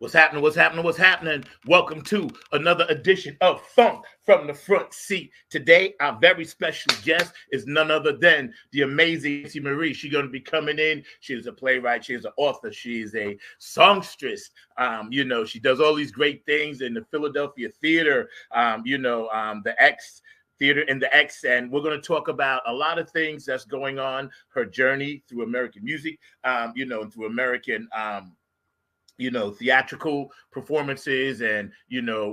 What's happening? What's happening? What's happening? Welcome to another edition of Funk from the Front Seat. Today, our very special guest is none other than the amazing Nancy Marie. She's going to be coming in. She is a playwright. She is an author. She is a songstress. She does all these great things in the Philadelphia theater. The X Theater in the X, and we're going to talk about a lot of things that's going on. Her journey through American music, and through American theatrical performances and,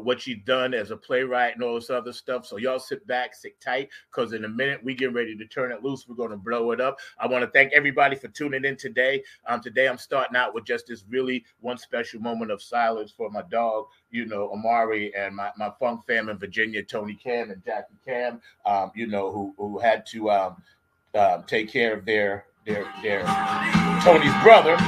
what she's done as a playwright and all this other stuff. So y'all sit back, sit tight, because in a minute we get ready to turn it loose. We're going to blow it up. I want to thank everybody for tuning in today. Today I'm starting out with just this really one special moment of silence for my dog, Amari, and my funk fam in Virginia, Tony Cam and Jackie Cam, who had to take care of their Tony's brother.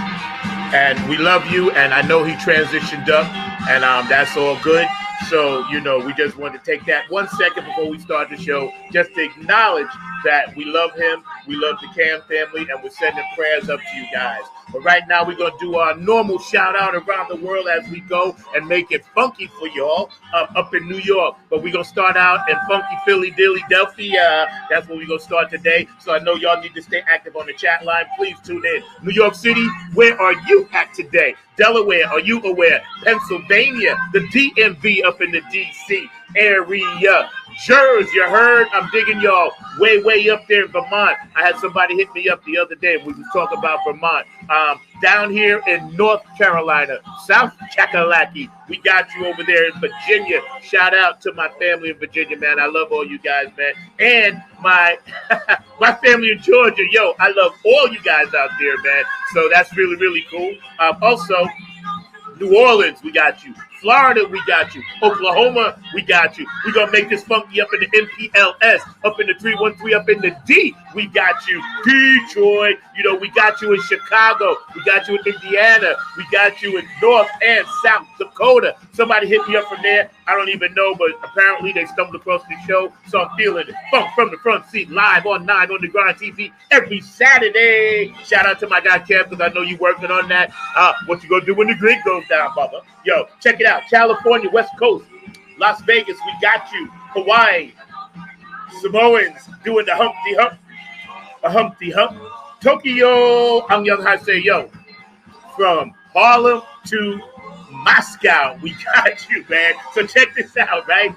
And we love you, and I know he transitioned up, and that's all good. So, we just want to take that 1 second before we start the show, just to acknowledge that we love him, we love the Cam family, and we're sending prayers up to you guys. But right now, we're going to do our normal shout-out around the world as we go and make it funky for y'all up in New York. But we're going to start out in funky Philly, Philadelphia. That's where we're going to start today. So I know y'all need to stay active on the chat line. Please tune in. New York City, where are you at today? Delaware, are you aware? Pennsylvania, the DMV up in the D.C. area. Jersey, you heard? I'm digging y'all way up there in Vermont. I had somebody hit me up the other day. We was talking about Vermont. Down here in North Carolina, South Kakalaki, we got you over there in Virginia. Shout out to my family in Virginia, man. I love all you guys, man. And my family in Georgia. Yo, I love all you guys out there, man. So that's really cool. Also, New Orleans, we got you. Florida, we got you. Oklahoma, we got you. We're going to make this funky up in the MPLS, up in the 313, up in the D. We got you. Detroit, we got you in Chicago. We got you in Indiana. We got you in North and South Dakota. Somebody hit me up from there. I don't even know, but apparently they stumbled across the show. So I'm feeling it. Funk from the Front Seat, live on 9 on the Grind TV every Saturday. Shout out to my guy Kev, because I know you're working on that. What you going to do when the grid goes down, brother? Yo, check it out. California, West Coast, Las Vegas, we got you. Hawaii, Samoans doing the Humpty Hump. Tokyo, I'm Young Hasei, yo. From Harlem to Moscow, we got you, man. So check this out, right?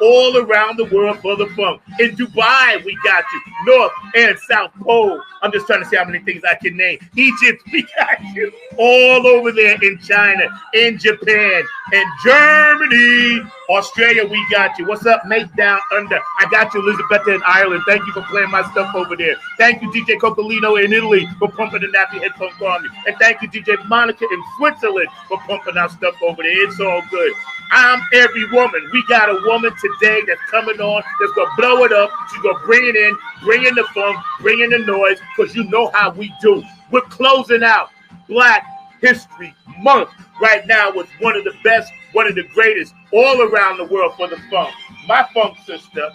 All around the world for the funk. In Dubai, we got you. North and South Pole. I'm just trying to see how many things I can name. Egypt, we got you. All over there in China, in Japan, in Germany, Australia, we got you. What's up, mate? Down under. I got you, Elizabeth in Ireland. Thank you for playing my stuff over there. Thank you, DJ Cocolino in Italy, for pumping the nappy headphone for me. And thank you, DJ Monica in Switzerland, for pumping our stuff over there. It's all good. I'm every woman. We got a woman today that's coming on, that's going to blow it up. She's going to bring it in, bring in the funk, bring in the noise, because you know how we do. We're closing out Black History Month right now with one of the best, one of the greatest all around the world for the funk. My funk sister,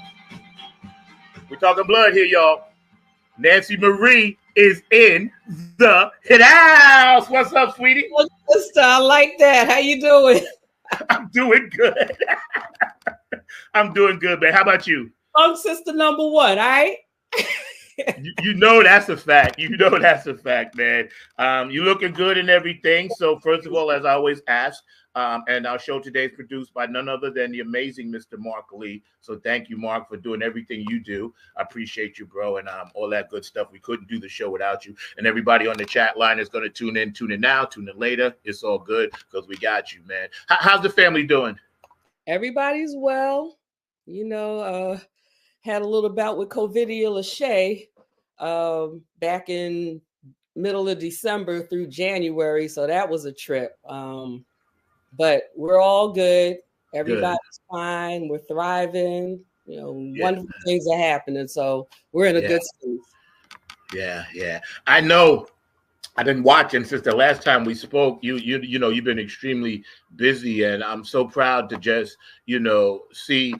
we're talking blood here, y'all. Nancy Marie is in the hit house. What's up, sweetie? Well, sister, I like that. How you doing? I'm doing good. I'm doing good, man. How about you? Funk sister number one, all right? You know that's a fact. You know that's a fact, man. You're looking good and everything. So first of all, as I always ask, and our show today is produced by none other than the amazing Mr. Mark Lee. So thank you, Mark, for doing everything you do. I appreciate you, bro, and all that good stuff. We couldn't do the show without you. And everybody on the chat line is going to tune in now, tune in later. It's all good because we got you, man. How's the family doing? Everybody's well. Had a little bout with Covidia Lachey back in middle of December through January. So that was a trip. But we're all good. Everybody's fine. We're thriving. Wonderful things are happening. So we're in a good space. Yeah. I know. I've been watching since the last time we spoke. You've been extremely busy, and I'm so proud to just see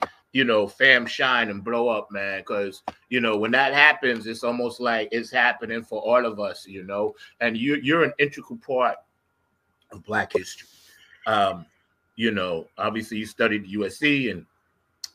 fam shine and blow up, man. Because when that happens, it's almost like it's happening for all of us, and you're an integral part of Black history. You know, obviously you studied USC and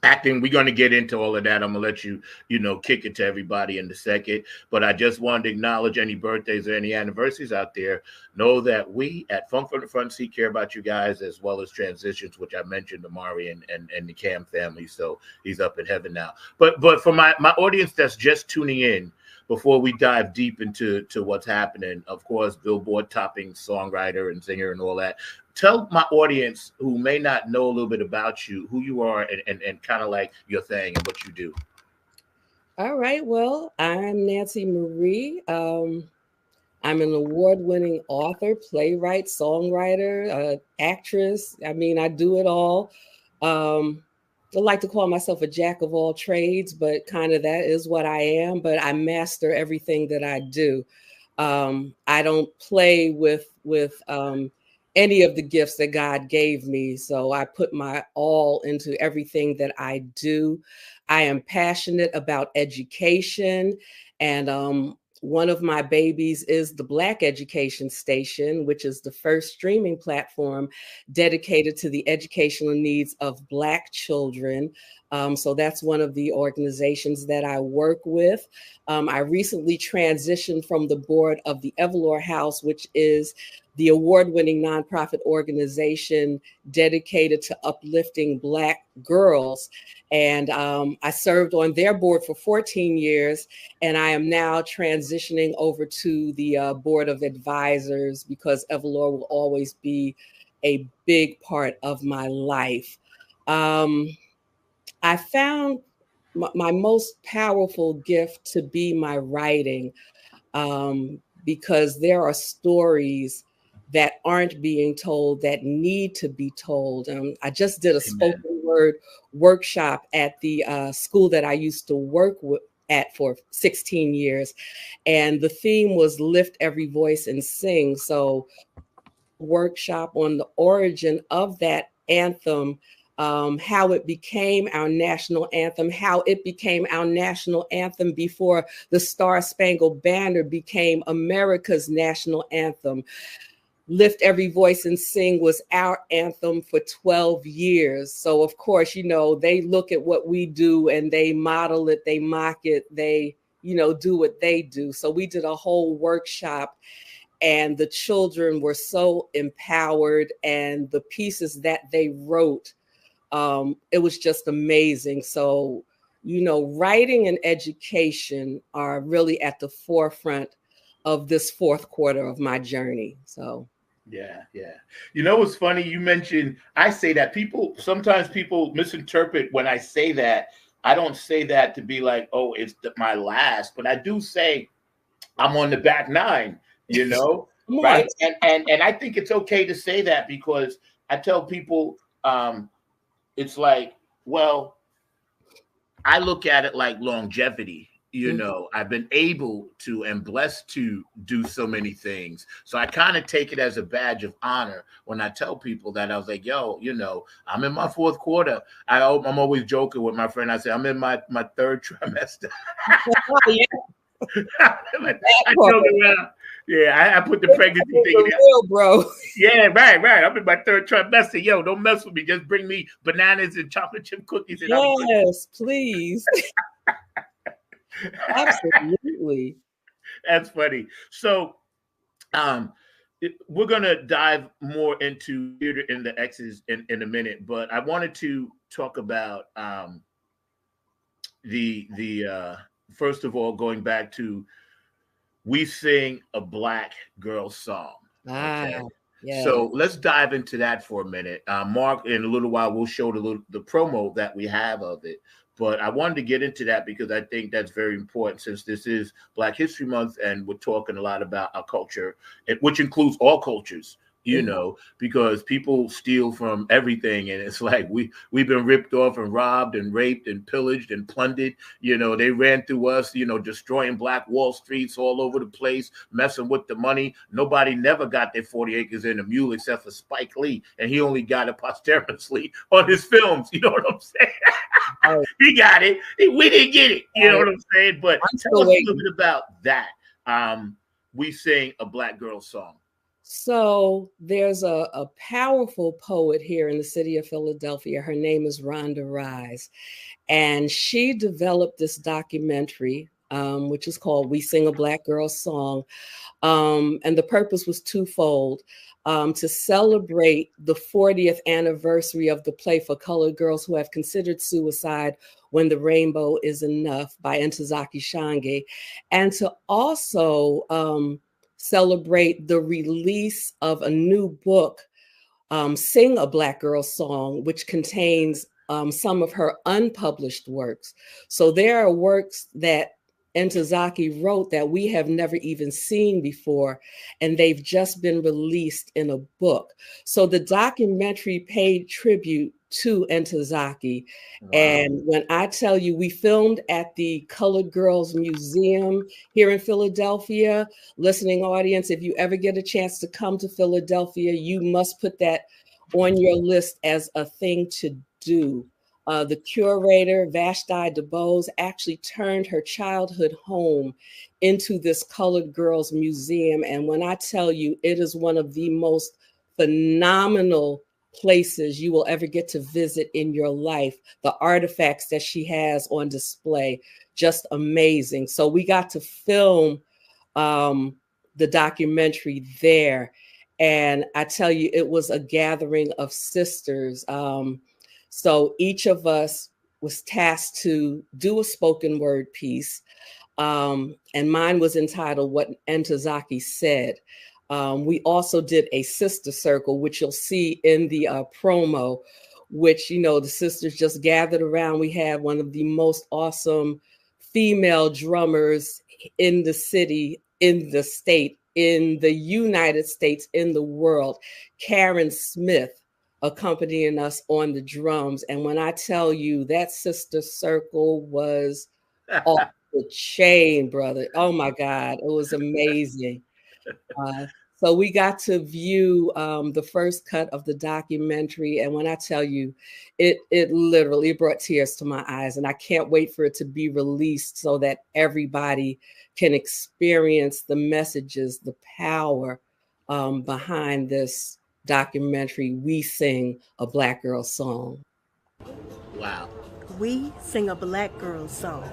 acting. We're going to get into all of that. I'm going to let you, you know, kick it to everybody in a second. But I just wanted to acknowledge any birthdays or any anniversaries out there. Know that we at Funk from the Front Seat care about you guys, as well as transitions, which I mentioned, Amari and the Cam family. So he's up in heaven now. But for my audience that's just tuning in, before we dive deep into what's happening, of course, Billboard topping songwriter and singer and all that. Tell my audience who may not know a little bit about you, who you are, and kind of like your thing and what you do. All right. Well, I'm Nancy Marie. I'm an award-winning author, playwright, songwriter, actress. I mean, I do it all. I like to call myself a jack of all trades, but kind of that is what I am. But I master everything that I do. I don't play with any of the gifts that God gave me. So I put my all into everything that I do. I am passionate about education, and one of my babies is the Black Education Station, which is the first streaming platform dedicated to the educational needs of Black children. So that's one of the organizations that I work with. I recently transitioned from the board of the Evalor House, which is the award-winning nonprofit organization dedicated to uplifting Black girls. And I served on their board for 14 years, and I am now transitioning over to the board of advisors because Evalor will always be a big part of my life. I found my most powerful gift to be my writing, because there are stories that aren't being told that need to be told. I just did a spoken word workshop at the school that I used to work at for 16 years. And the theme was Lift Every Voice and Sing. So workshop on the origin of that anthem, how it became our national anthem, how it became our national anthem before the Star Spangled Banner became America's national anthem. Lift Every Voice and Sing was our anthem for 12 years. So of course, you know, they look at what we do and they model it, they mock it, they, you know, do what they do. So we did a whole workshop, and the children were so empowered, and the pieces that they wrote, it was just amazing. So, you know, writing and education are really at the forefront of this fourth quarter of my journey. So yeah. You know what's funny? You mentioned, I say that sometimes people misinterpret when I say that. I don't say that to be like, oh, it's my last, but I do say I'm on the back nine, you know, right? And I think it's okay to say that, because I tell people, it's like, well, I look at it like longevity. You know, I've been able to and blessed to do so many things. So I kind of take it as a badge of honor when I tell people that. I was like, yo, you know, I'm in my fourth quarter. I'm always joking with my friend. I say, I'm in my third trimester. I joke around. Yeah, I put the pregnancy thing in real, bro. Yeah, right. I'm in my third trimester. Yo, don't mess with me. Just bring me bananas and chocolate chip cookies. And yes, please. Absolutely. That's funny. So, we're gonna dive more into theater in the X's in a minute, but I wanted to talk about the first of all, going back to We Sing a Black Girl Song. Okay. Yeah. So let's dive into that for a minute. Mark, in a little while, we'll show the promo that we have of it. But I wanted to get into that because I think that's very important, since this is Black History Month and we're talking a lot about our culture, which includes all cultures, you know, because people steal from everything. And it's like we've been ripped off and robbed and raped and pillaged and plundered. You know, they ran through us, you know, destroying Black Wall Streets all over the place, messing with the money. Nobody never got their 40 acres and a mule except for Spike Lee. And he only got it posthumously on his films. You know what I'm saying? Oh. He got it. We didn't get it. You know what I'm saying? But tell us a little bit about that. We Sing a Black Girl Song. So there's a powerful poet here in the city of Philadelphia. Her name is Rhonda Rise. And she developed this documentary, which is called We Sing a Black Girl Song. And the purpose was twofold. To celebrate the 40th anniversary of the play for colored girls who have considered suicide When the Rainbow is Enough by Ntozake Shange, and to also celebrate the release of a new book, Sing a Black Girl Song, which contains some of her unpublished works. So there are works that Ntozake wrote that we have never even seen before, and they've just been released in a book. So the documentary paid tribute to Ntozake. Wow. And when I tell you, we filmed at the Colored Girls Museum here in Philadelphia. Listening audience, if you ever get a chance to come to Philadelphia, you must put that on your list as a thing to do. The curator, Vashti DuBose, actually turned her childhood home into this Colored Girls Museum. And when I tell you, it is one of the most phenomenal places you will ever get to visit in your life. The artifacts that she has on display, just amazing. So we got to film the documentary there. And I tell you, it was a gathering of sisters. So each of us was tasked to do a spoken word piece. And mine was entitled What Ntozake Said. We also did a sister circle, which you'll see in the promo, which, you know, the sisters just gathered around. We had one of the most awesome female drummers in the city, in the state, in the United States, in the world, Karen Smith, accompanying us on the drums. And when I tell you that sister circle was off the chain, brother. Oh my God, it was amazing. So we got to view the first cut of the documentary. And when I tell you, it literally brought tears to my eyes. And I can't wait for it to be released so that everybody can experience the messages, the power behind this documentary, We Sing a Black Girl Song. Wow. We Sing a Black Girl Song.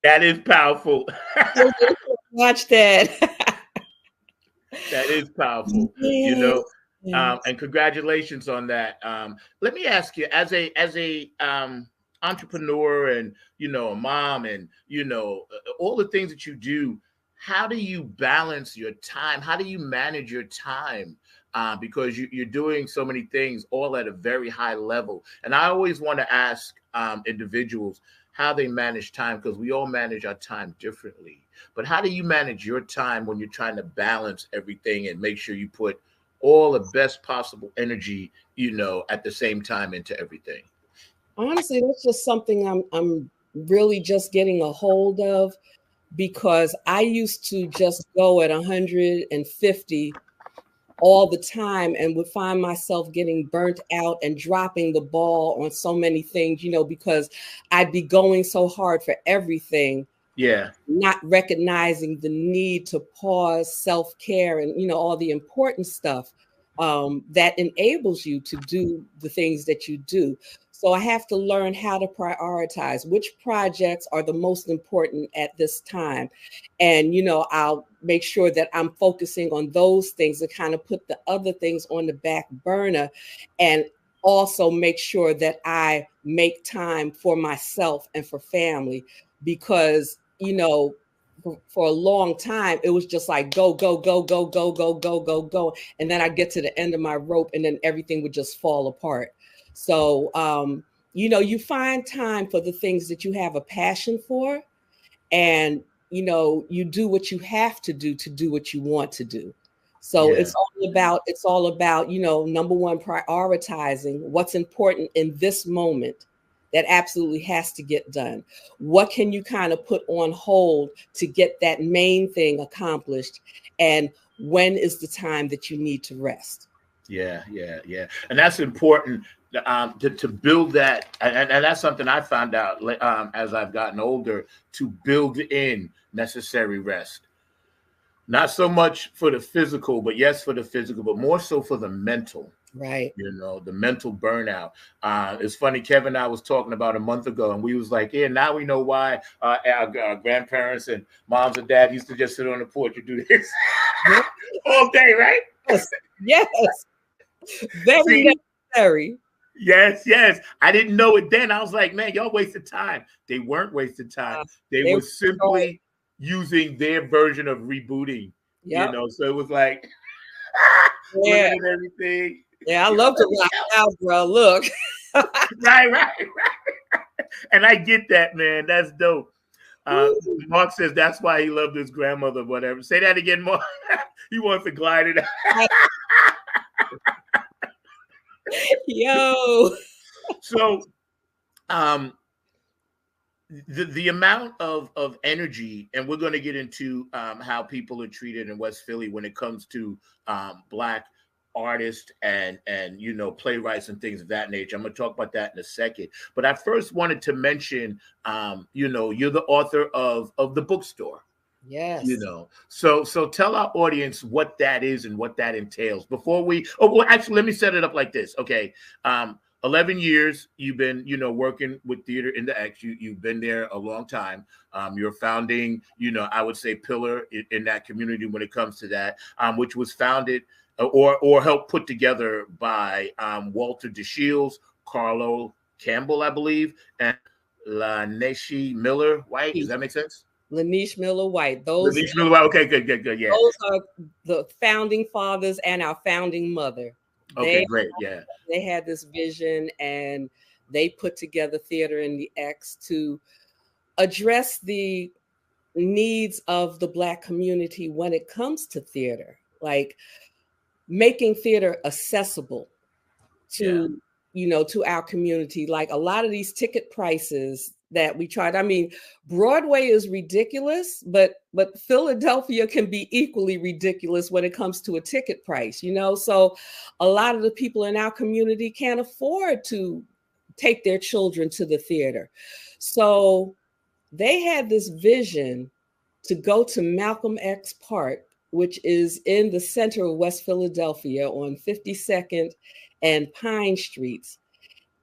That is powerful. Watch that. That is powerful. You know, and congratulations on that. Let me ask you, as a entrepreneur and, you know, a mom and, you know, all the things that you do, how do you balance your time? How do you manage your time? Because you're doing so many things all at a very high level. And I always want to ask individuals how they manage time, because we all manage our time differently. But how do you manage your time when you're trying to balance everything and make sure you put all the best possible energy, you know, at the same time into everything? Honestly, that's just something I'm really just getting a hold of, because I used to just go at 150 all the time and would find myself getting burnt out and dropping the ball on so many things, you know, because I'd be going so hard for everything. Yeah. Not recognizing the need to pause, self-care, and, you know, all the important stuff that enables you to do the things that you do. So I have to learn how to prioritize which projects are the most important at this time. And, you know, I'll make sure that I'm focusing on those things and kind of put the other things on the back burner, and also make sure that I make time for myself and for family, because, you know, for a long time, it was just like, go, go, go, go, go, go, go, go, go. And then I get to the end of my rope and then everything would just fall apart. So, you know, you find time for the things that you have a passion for, and you do what you have to do what you want to do. So Yeah. it's all about, number one, prioritizing what's important in this moment that absolutely has to get done. What can you kind of put on hold to get that main thing accomplished? And when is the time that you need to rest? Yeah. And that's important, to build that. And that's something I found out as I've gotten older, to build in necessary rest. Not so much for the physical, but yes, for the physical, but more so for the mental. Right. The mental burnout. It's funny, Kevin and I was talking about a month ago, and we was like, yeah, now we know why our grandparents and moms and dad used to just sit on the porch and do this all day, right? Yes. Very necessary. Yes. I didn't know it then. I was like, man, y'all wasted time. They weren't wasting time. They were simply using their version of rebooting. Yep. So it was like, looking at everything. Yeah, I love to rock out, bro. Look. Right. And I get that, man. That's dope. Mark says that's why he loved his grandmother, whatever. Say that again, Mark. He wants to glide it out. Yo. So the amount of energy, and we're going to get into how people are treated in West Philly when it comes to Black artists and playwrights and things of that nature. I'm going to talk about that in a second. But I first wanted to mention, you're the author of The Bookstore. Yes. So tell our audience what that is and what that entails before we. Actually, let me set it up like this. Okay. 11 years you've been, working with Theater in the X. You've been there a long time. You're founding, I would say, pillar in that community when it comes to that, which was founded or helped put together by Walter DeShields, Carlo Campbell, I believe, and Laneshi Miller White. Does that make sense? Lanesh Miller White. Lanesh Miller White. Okay, good. Yeah. Those are the founding fathers and our founding mother. Okay, great. Yeah. They had this vision, and they put together Theater in the X to address the needs of the Black community when it comes to theater, like making theater accessible to to our community. Like a lot of these ticket prices that we tried. I mean, Broadway is ridiculous, but Philadelphia can be equally ridiculous when it comes to a ticket price, So a lot of the people in our community can't afford to take their children to the theater. So they had this vision to go to Malcolm X Park, which is in the center of West Philadelphia on 52nd and Pine Streets.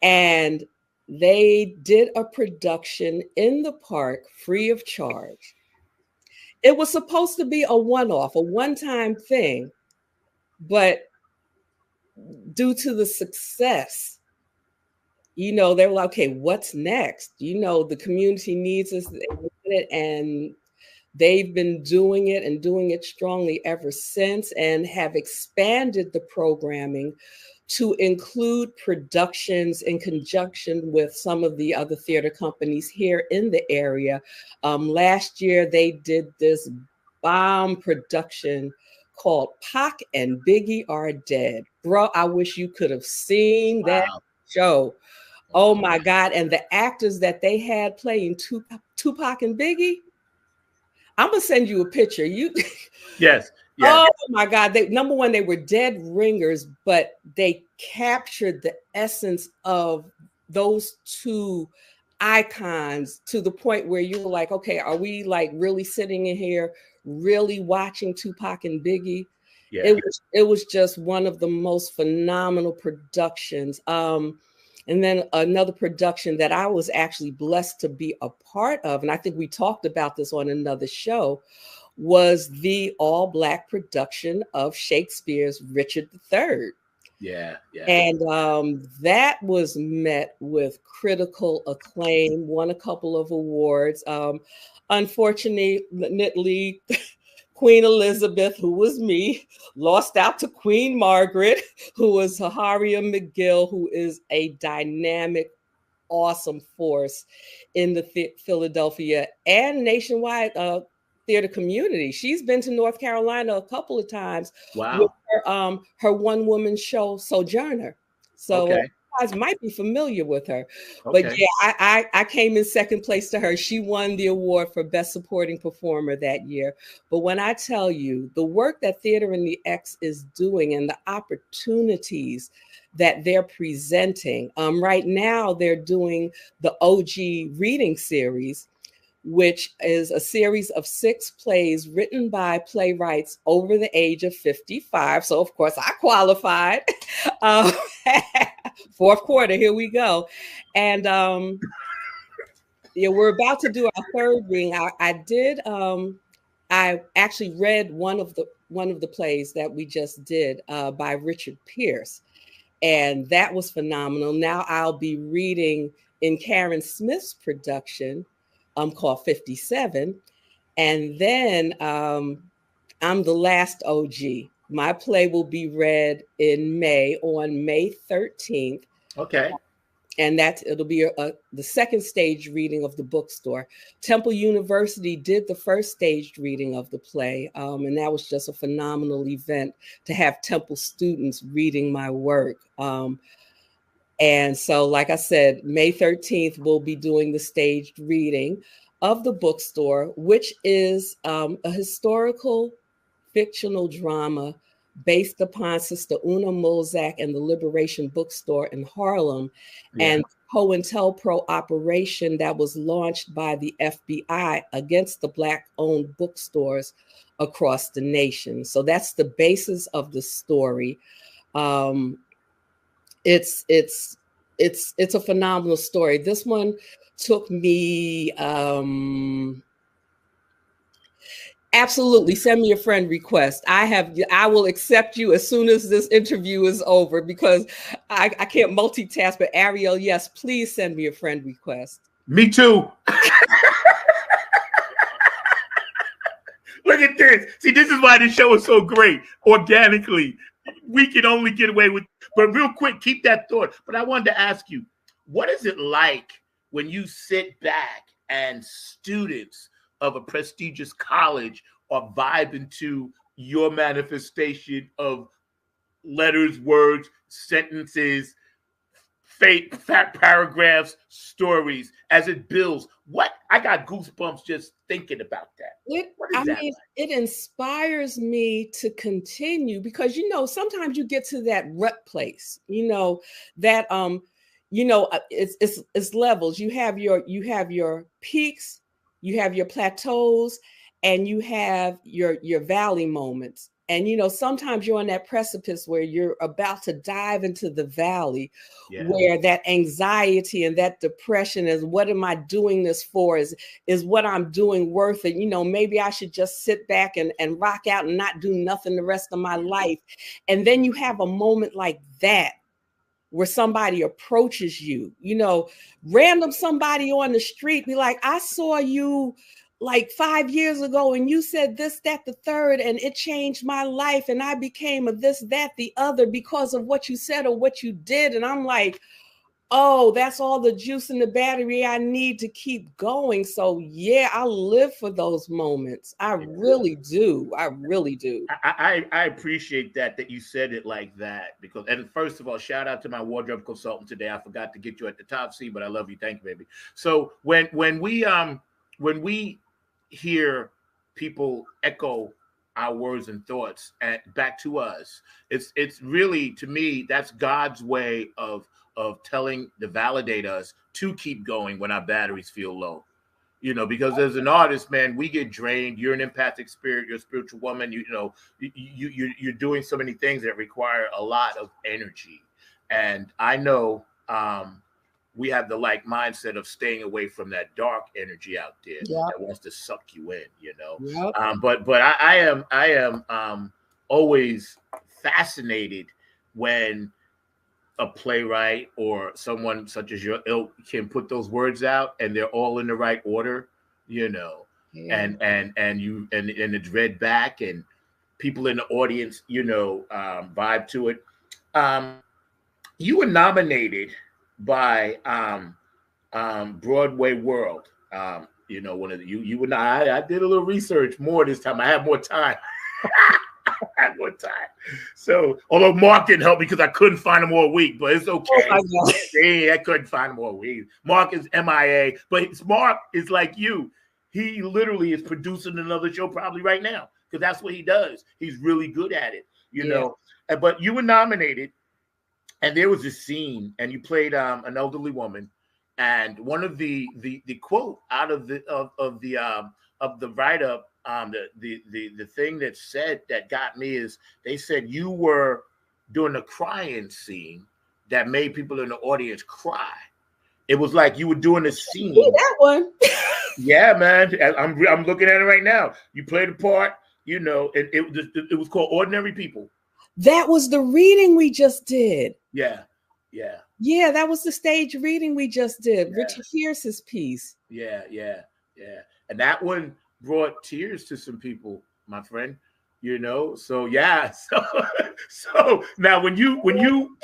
And they did a production in the park free of charge. It was supposed to be a one-off, a one-time thing, but due to the success, they were like, okay, what's next? The community needs us, and they've been doing it and doing it strongly ever since, and have expanded the programming to include productions in conjunction with some of the other theater companies here in the area. Last year, they did this bomb production called Pac and Biggie Are Dead. Bro, I wish you could have seen that show. Oh my God. And the actors that they had playing Tupac and Biggie, I'm going to send you a picture. Yes. Oh my God. Number one, they were dead ringers, but they captured the essence of those two icons to the point where you were like, okay, are we like really sitting in here, really watching Tupac and Biggie? Yeah. It was just one of the most phenomenal productions. And then another production that I was actually blessed to be a part of, and I think we talked about this on another show, was the all-Black production of Shakespeare's Richard III. Yeah. And that was met with critical acclaim, won a couple of awards. Unfortunately, Queen Elizabeth, who was me, lost out to Queen Margaret, who was Haharia McGill, who is a dynamic awesome force in the Philadelphia and nationwide theater community. She's been to North Carolina a couple of times with Wow. her one-woman show, Sojourner. So Okay. you guys might be familiar with her. But Okay. yeah, I came in second place to her. She won the award for Best Supporting Performer that year. But when I tell you the work that Theater in the X is doing and the opportunities that they're presenting, right now they're doing the OG reading series, which is a series of 6 plays written by playwrights over the age of 55. So, of course, I qualified. Fourth quarter, here we go. And yeah, we're about to do our third reading. I actually read one of the plays that we just did by Richard Pierce, and that was phenomenal. Now I'll be reading in Karen Smith's production, called 57. And then I'm the last OG. My play will be read in May, on May 13th. Okay. And it'll be the second stage reading of the bookstore. Temple University did the first staged reading of the play. And that was just a phenomenal event to have Temple students reading my work. And so, like I said, May 13th, we'll be doing the staged reading of the bookstore, which is a historical fictional drama based upon Sister Una Molzak and the Liberation Bookstore in Harlem, and COINTELPRO operation that was launched by the FBI against the Black-owned bookstores across the nation. So that's the basis of the story. It's a phenomenal story. This one took me absolutely send me a friend request. I will accept you as soon as this interview is over, because I can't multitask. But Ariel, yes, please send me a friend request. Me too. Look at this. See, this is why this show is so great. Organically, we can only get away with. But real quick, keep that thought. But I wanted to ask you, what is it like when you sit back and students of a prestigious college are vibing to your manifestation of letters, words, sentences, fat paragraphs, stories as it builds? What? I got goosebumps just thinking about that. It inspires me to continue, because sometimes you get to that rut place, that it's levels. You have your peaks, you have your plateaus, and you have your valley moments. And sometimes you're on that precipice where you're about to dive into the valley, where that anxiety and that depression is, what am I doing this for? Is what I'm doing worth it? Maybe I should just sit back and rock out and not do nothing the rest of my life. And then you have a moment like that where somebody approaches you, random somebody on the street, be like, I saw you like 5 years ago and you said this, that, the third, and it changed my life. And I became a this, that, the other because of what you said or what you did. And I'm like, oh, that's all the juice in the battery I need to keep going. So yeah, I live for those moments. I really do. I really do. I appreciate that you said it like that, because, and first of all, shout out to my wardrobe consultant today. I forgot to get you at the top seat, but I love you. Thank you, baby. So when we hear people echo our words and thoughts and back to us, it's really, to me, that's God's way of telling to validate us to keep going when our batteries feel low. Because as an artist, man, we get drained. You're an empathic spirit. You're a spiritual woman. You're doing so many things that require a lot of energy. And I know we have the mindset of staying away from that dark energy out there that wants to suck you in. But I am always fascinated when a playwright or someone such as your ilk can put those words out and they're all in the right order, and it's read back and people in the audience, vibe to it. You were nominated by Broadway World. You know, one of the, you and I did a little research more this time. I have more time. I had more time. So, although Mark didn't help me because I couldn't find him all week, but it's okay. Oh I couldn't find him all week. Mark is MIA, but Mark is like you. He literally is producing another show probably right now because that's what he does. He's really good at it, you know. But you were nominated, and there was a scene, and you played an elderly woman, and one of the quote out of the write up. The thing that said that got me is they said you were doing a crying scene that made people in the audience cry. It was like you were doing a scene. That one. Yeah, man. I'm looking at it right now. You played a part, you know, and it was called Ordinary People. That was the reading we just did. Yeah. Yeah, that was the stage reading we just did. Yeah. Richard Pierce's piece. Yeah. And that one brought tears to some people, my friend. You know, so yeah. So now when you when you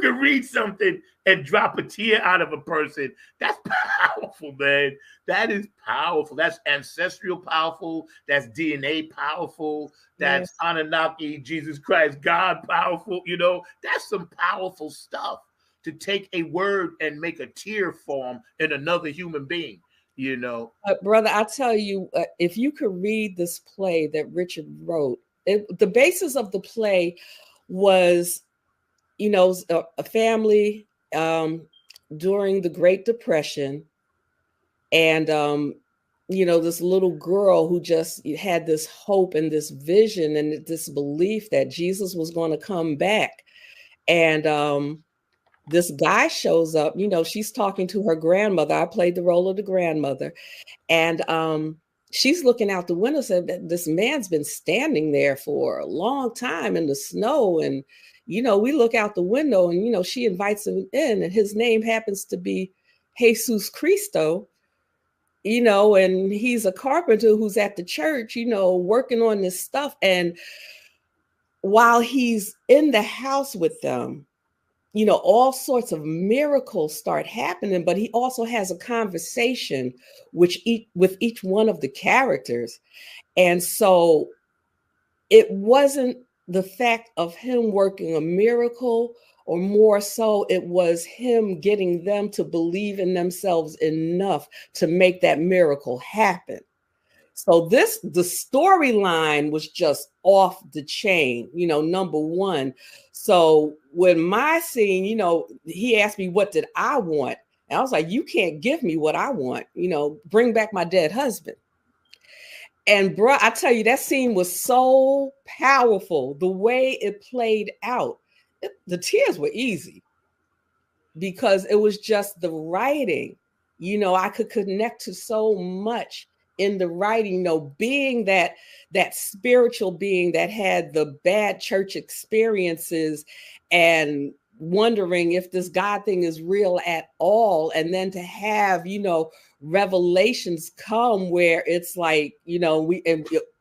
can read something and drop a tear out of a person, that's powerful, man. That is powerful. That's ancestral powerful. That's DNA powerful. That's Anunnaki, Jesus Christ, God powerful. You know, that's some powerful stuff to take a word and make a tear form in another human being. You know, brother, I tell you, if you could read this play that Richard wrote, the basis of the play was, you know, a family during the Great Depression, and you know, this little girl who just had this hope and this vision and this belief that Jesus was going to come back, and this guy shows up. You know, she's talking to her grandmother. I played the role of the grandmother. And she's looking out the window, said that this man's been standing there for a long time in the snow. And, you know, we look out the window and, you know, she invites him in, and his name happens to be Jesus Cristo, you know, and he's a carpenter who's at the church, you know, working on this stuff. And while he's in the house with them, you know, all sorts of miracles start happening, but he also has a conversation with each one of the characters. And so it wasn't the fact of him working a miracle, or more so it was him getting them to believe in themselves enough to make that miracle happen. So the storyline was just off the chain, you know, number one. So when my scene, you know, he asked me, what did I want? And I was like, you can't give me what I want, you know, bring back my dead husband. And bro, I tell you, that scene was so powerful. The way it played out, the tears were easy because it was just the writing. You know, I could connect to so much in the writing, you know, being that spiritual being that had the bad church experiences and wondering if this God thing is real at all. And then to have, you know, revelations come where it's like, you know,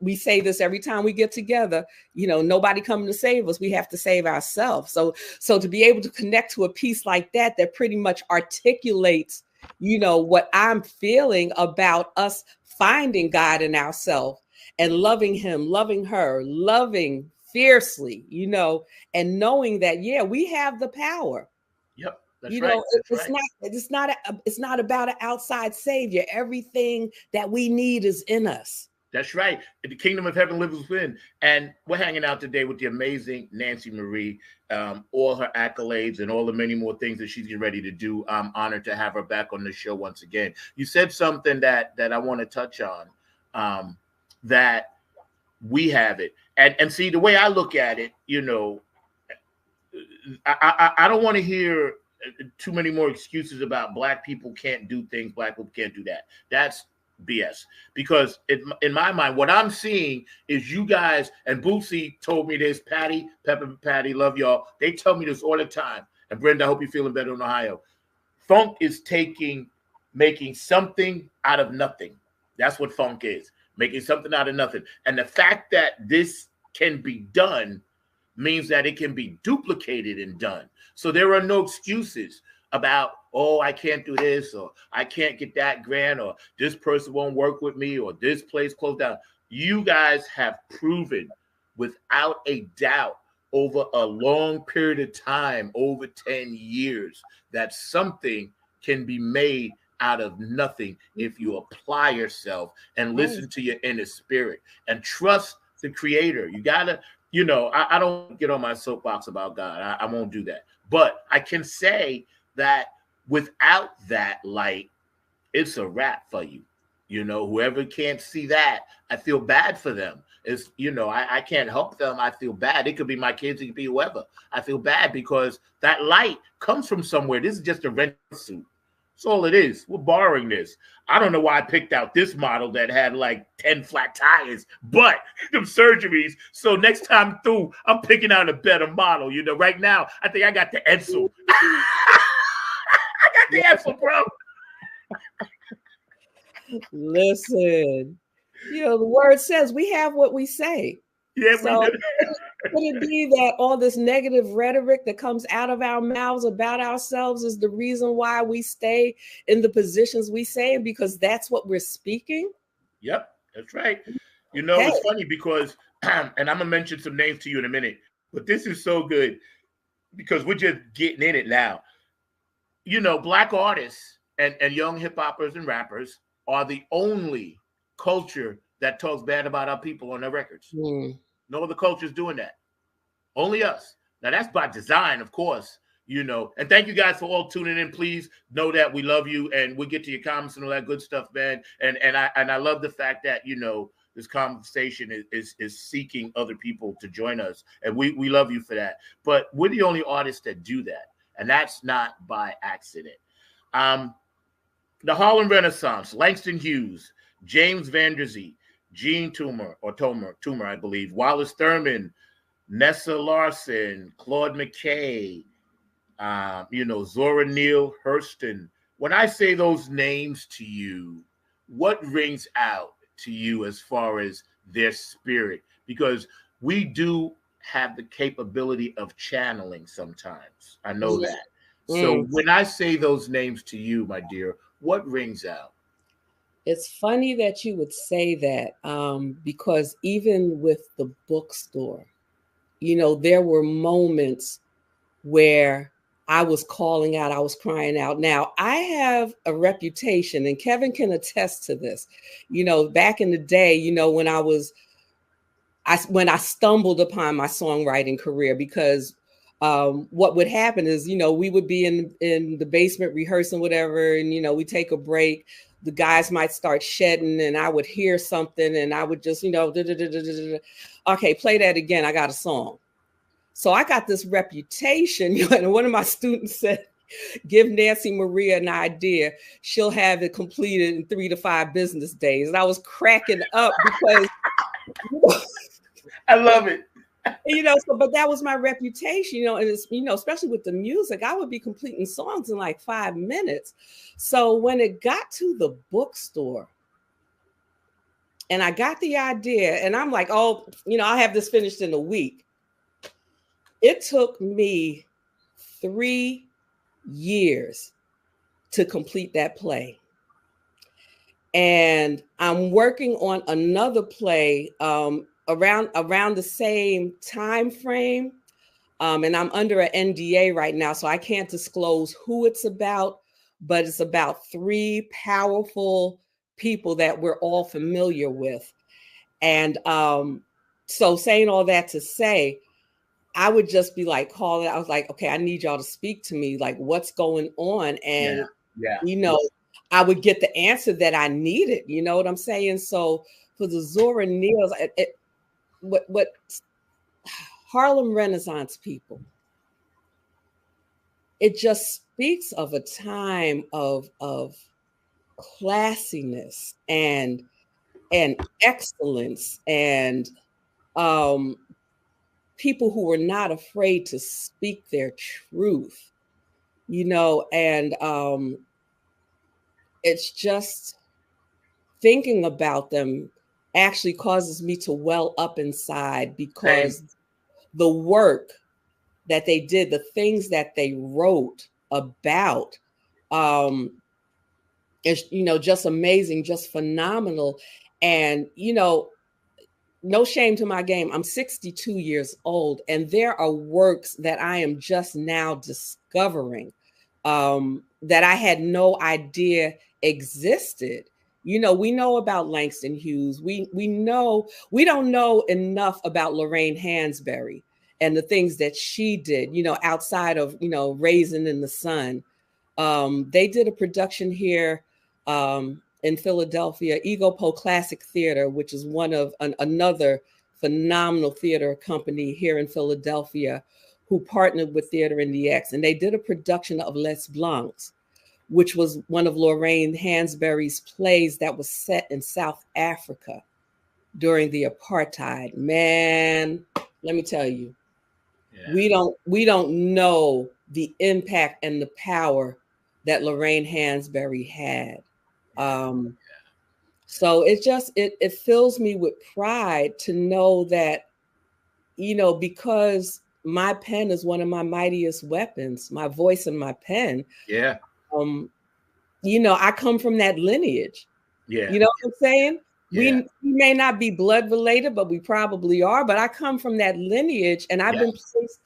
we say this every time we get together, you know, nobody coming to save us. We have to save ourselves. So to be able to connect to a piece like that pretty much articulates, you know, what I'm feeling about us finding God in ourselves and loving him, loving her, loving fiercely, you know, and knowing that, yeah, we have the power. Yep. That's you right. know, it's not about an outside savior. Everything that we need is in us. That's right. The kingdom of heaven lives within. And we're hanging out today with the amazing Nancy Marie, all her accolades and all the many more things that she's getting ready to do. I'm honored to have her back on the show once again. You said something that I want to touch on, that we have it. And see, the way I look at it, you know, I don't want to hear too many more excuses about Black people can't do things, Black people can't do that. That's BS. Because in my mind, what I'm seeing is you guys, and Bootsy told me this, Pepper Patty, love y'all. They tell me this all the time. And Brenda, I hope you're feeling better in Ohio. Funk is making something out of nothing. That's what funk is, making something out of nothing. And the fact that this can be done means that it can be duplicated and done. So there are no excuses about, oh, I can't do this, or I can't get that grant, or this person won't work with me, or this place closed down. You guys have proven without a doubt over a long period of time, over 10 years, that something can be made out of nothing if you apply yourself and listen to your inner spirit and trust the creator. You gotta, I don't get on my soapbox about God. I won't do that. But I can say that without that light, it's a wrap for you. Whoever can't see that, I feel bad for them. It's, I can't help them. I feel bad. It could be my kids. It could be whoever. I feel bad because that light comes from somewhere. This is just a rental suit. That's all it is. We're borrowing this. I don't know why I picked out this model that had like 10 flat tires, but them surgeries. So next time through, I'm picking out a better model. Right now, I think I got the Edsel. I got the Edsel, bro. Listen, the word says we have what we say. Yeah, so could it be that all this negative rhetoric that comes out of our mouths about ourselves is the reason why we stay in the positions we say, because that's what we're speaking? Yep, that's right. It's funny because, and I'm going to mention some names to you in a minute, but this is so good because we're just getting in it now. Black artists and young hip hoppers and rappers are the only culture that talks bad about our people on their records. No other culture's doing that. Only us. Now that's by design, of course, and thank you guys for all tuning in. Please know that we love you, and we'll get to your comments and all that good stuff, man. And I love the fact that, this conversation is seeking other people to join us. And we love you for that. But we're the only artists that do that. And that's not by accident. The Harlem Renaissance, Langston Hughes, James Van Der Zee, Gene Toomer, I believe, Wallace Thurman, Nessa Larson, Claude McKay, Zora Neale Hurston. When I say those names to you, what rings out to you as far as their spirit? Because we do have the capability of channeling sometimes. I know that. So when I say those names to you, my dear, what rings out? It's funny that you would say that, because even with the bookstore, there were moments where I was calling out, I was crying out. Now, I have a reputation, and Kevin can attest to this. Back in the day, when I stumbled upon my songwriting career, because what would happen is, we would be in the basement rehearsing whatever, and, we take a break. The guys might start shedding, and I would hear something, and I would just, okay, play that again. I got a song. So I got this reputation, and one of my students said, give Nancy Maria an idea. She'll have it completed in 3 to 5 business days. And I was cracking up because I love it. But that was my reputation, and it's, especially with the music, I would be completing songs in like 5 minutes. So when it got to the bookstore and I got the idea, and I'm like, oh, I'll have this finished in a week. It took me 3 years to complete that play. And I'm working on another play around the same time frame. And I'm under an NDA right now, so I can't disclose who it's about, but it's about 3 powerful people that we're all familiar with. And so saying all that to say, I would just be like calling. I was like, okay, I need y'all to speak to me. Like, what's going on? And, I would get the answer that I needed. You know what I'm saying? So for the Zora Neales, what Harlem Renaissance people, it just speaks of a time of classiness and excellence, and people who were not afraid to speak their truth, and it's just thinking about them actually causes me to well up inside, because the work that they did, the things that they wrote about, is, just amazing, just phenomenal. And, no shame to my game. I'm 62 years old, and there are works that I am just now discovering that I had no idea existed. We know about Langston Hughes. We don't know enough about Lorraine Hansberry and the things that she did, outside of, Raisin in the Sun. They did a production here in Philadelphia, Ego Po Classic Theater, which is one of another phenomenal theater company here in Philadelphia, who partnered with Theater in the X. And they did a production of Les Blancs, which was one of Lorraine Hansberry's plays that was set in South Africa during the apartheid. Man, let me tell you, we don't know the impact and the power that Lorraine Hansberry had. So it fills me with pride to know that, because my pen is one of my mightiest weapons, my voice and my pen. Yeah. I come from that lineage. Yeah. You know what I'm saying? Yeah. We may not be blood related, but we probably are. But I come from that lineage, and I've been placed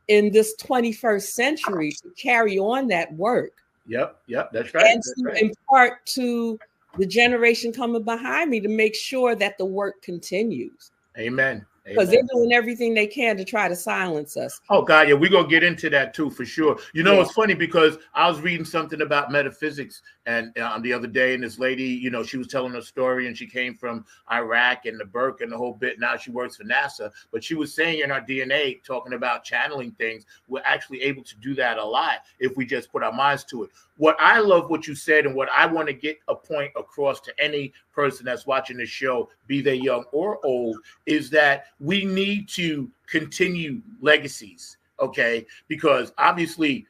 in this 21st century to carry on that work. Yep, that's right. And to impart to the generation coming behind me to make sure that the work continues. Amen. Because they're doing everything they can to try to silence us. Oh, God, yeah, we're going to get into that, too, for sure. It's funny because I was reading something about metaphysics and the other day, and this lady, she was telling a story, and she came from Iraq and the Burke and the whole bit. Now she works for NASA. But she was saying in our DNA, talking about channeling things, we're actually able to do that a lot if we just put our minds to it. What I love what you said, and what I want to get a point across to any person that's watching this show, be they young or old, is that we need to continue legacies, okay? Because obviously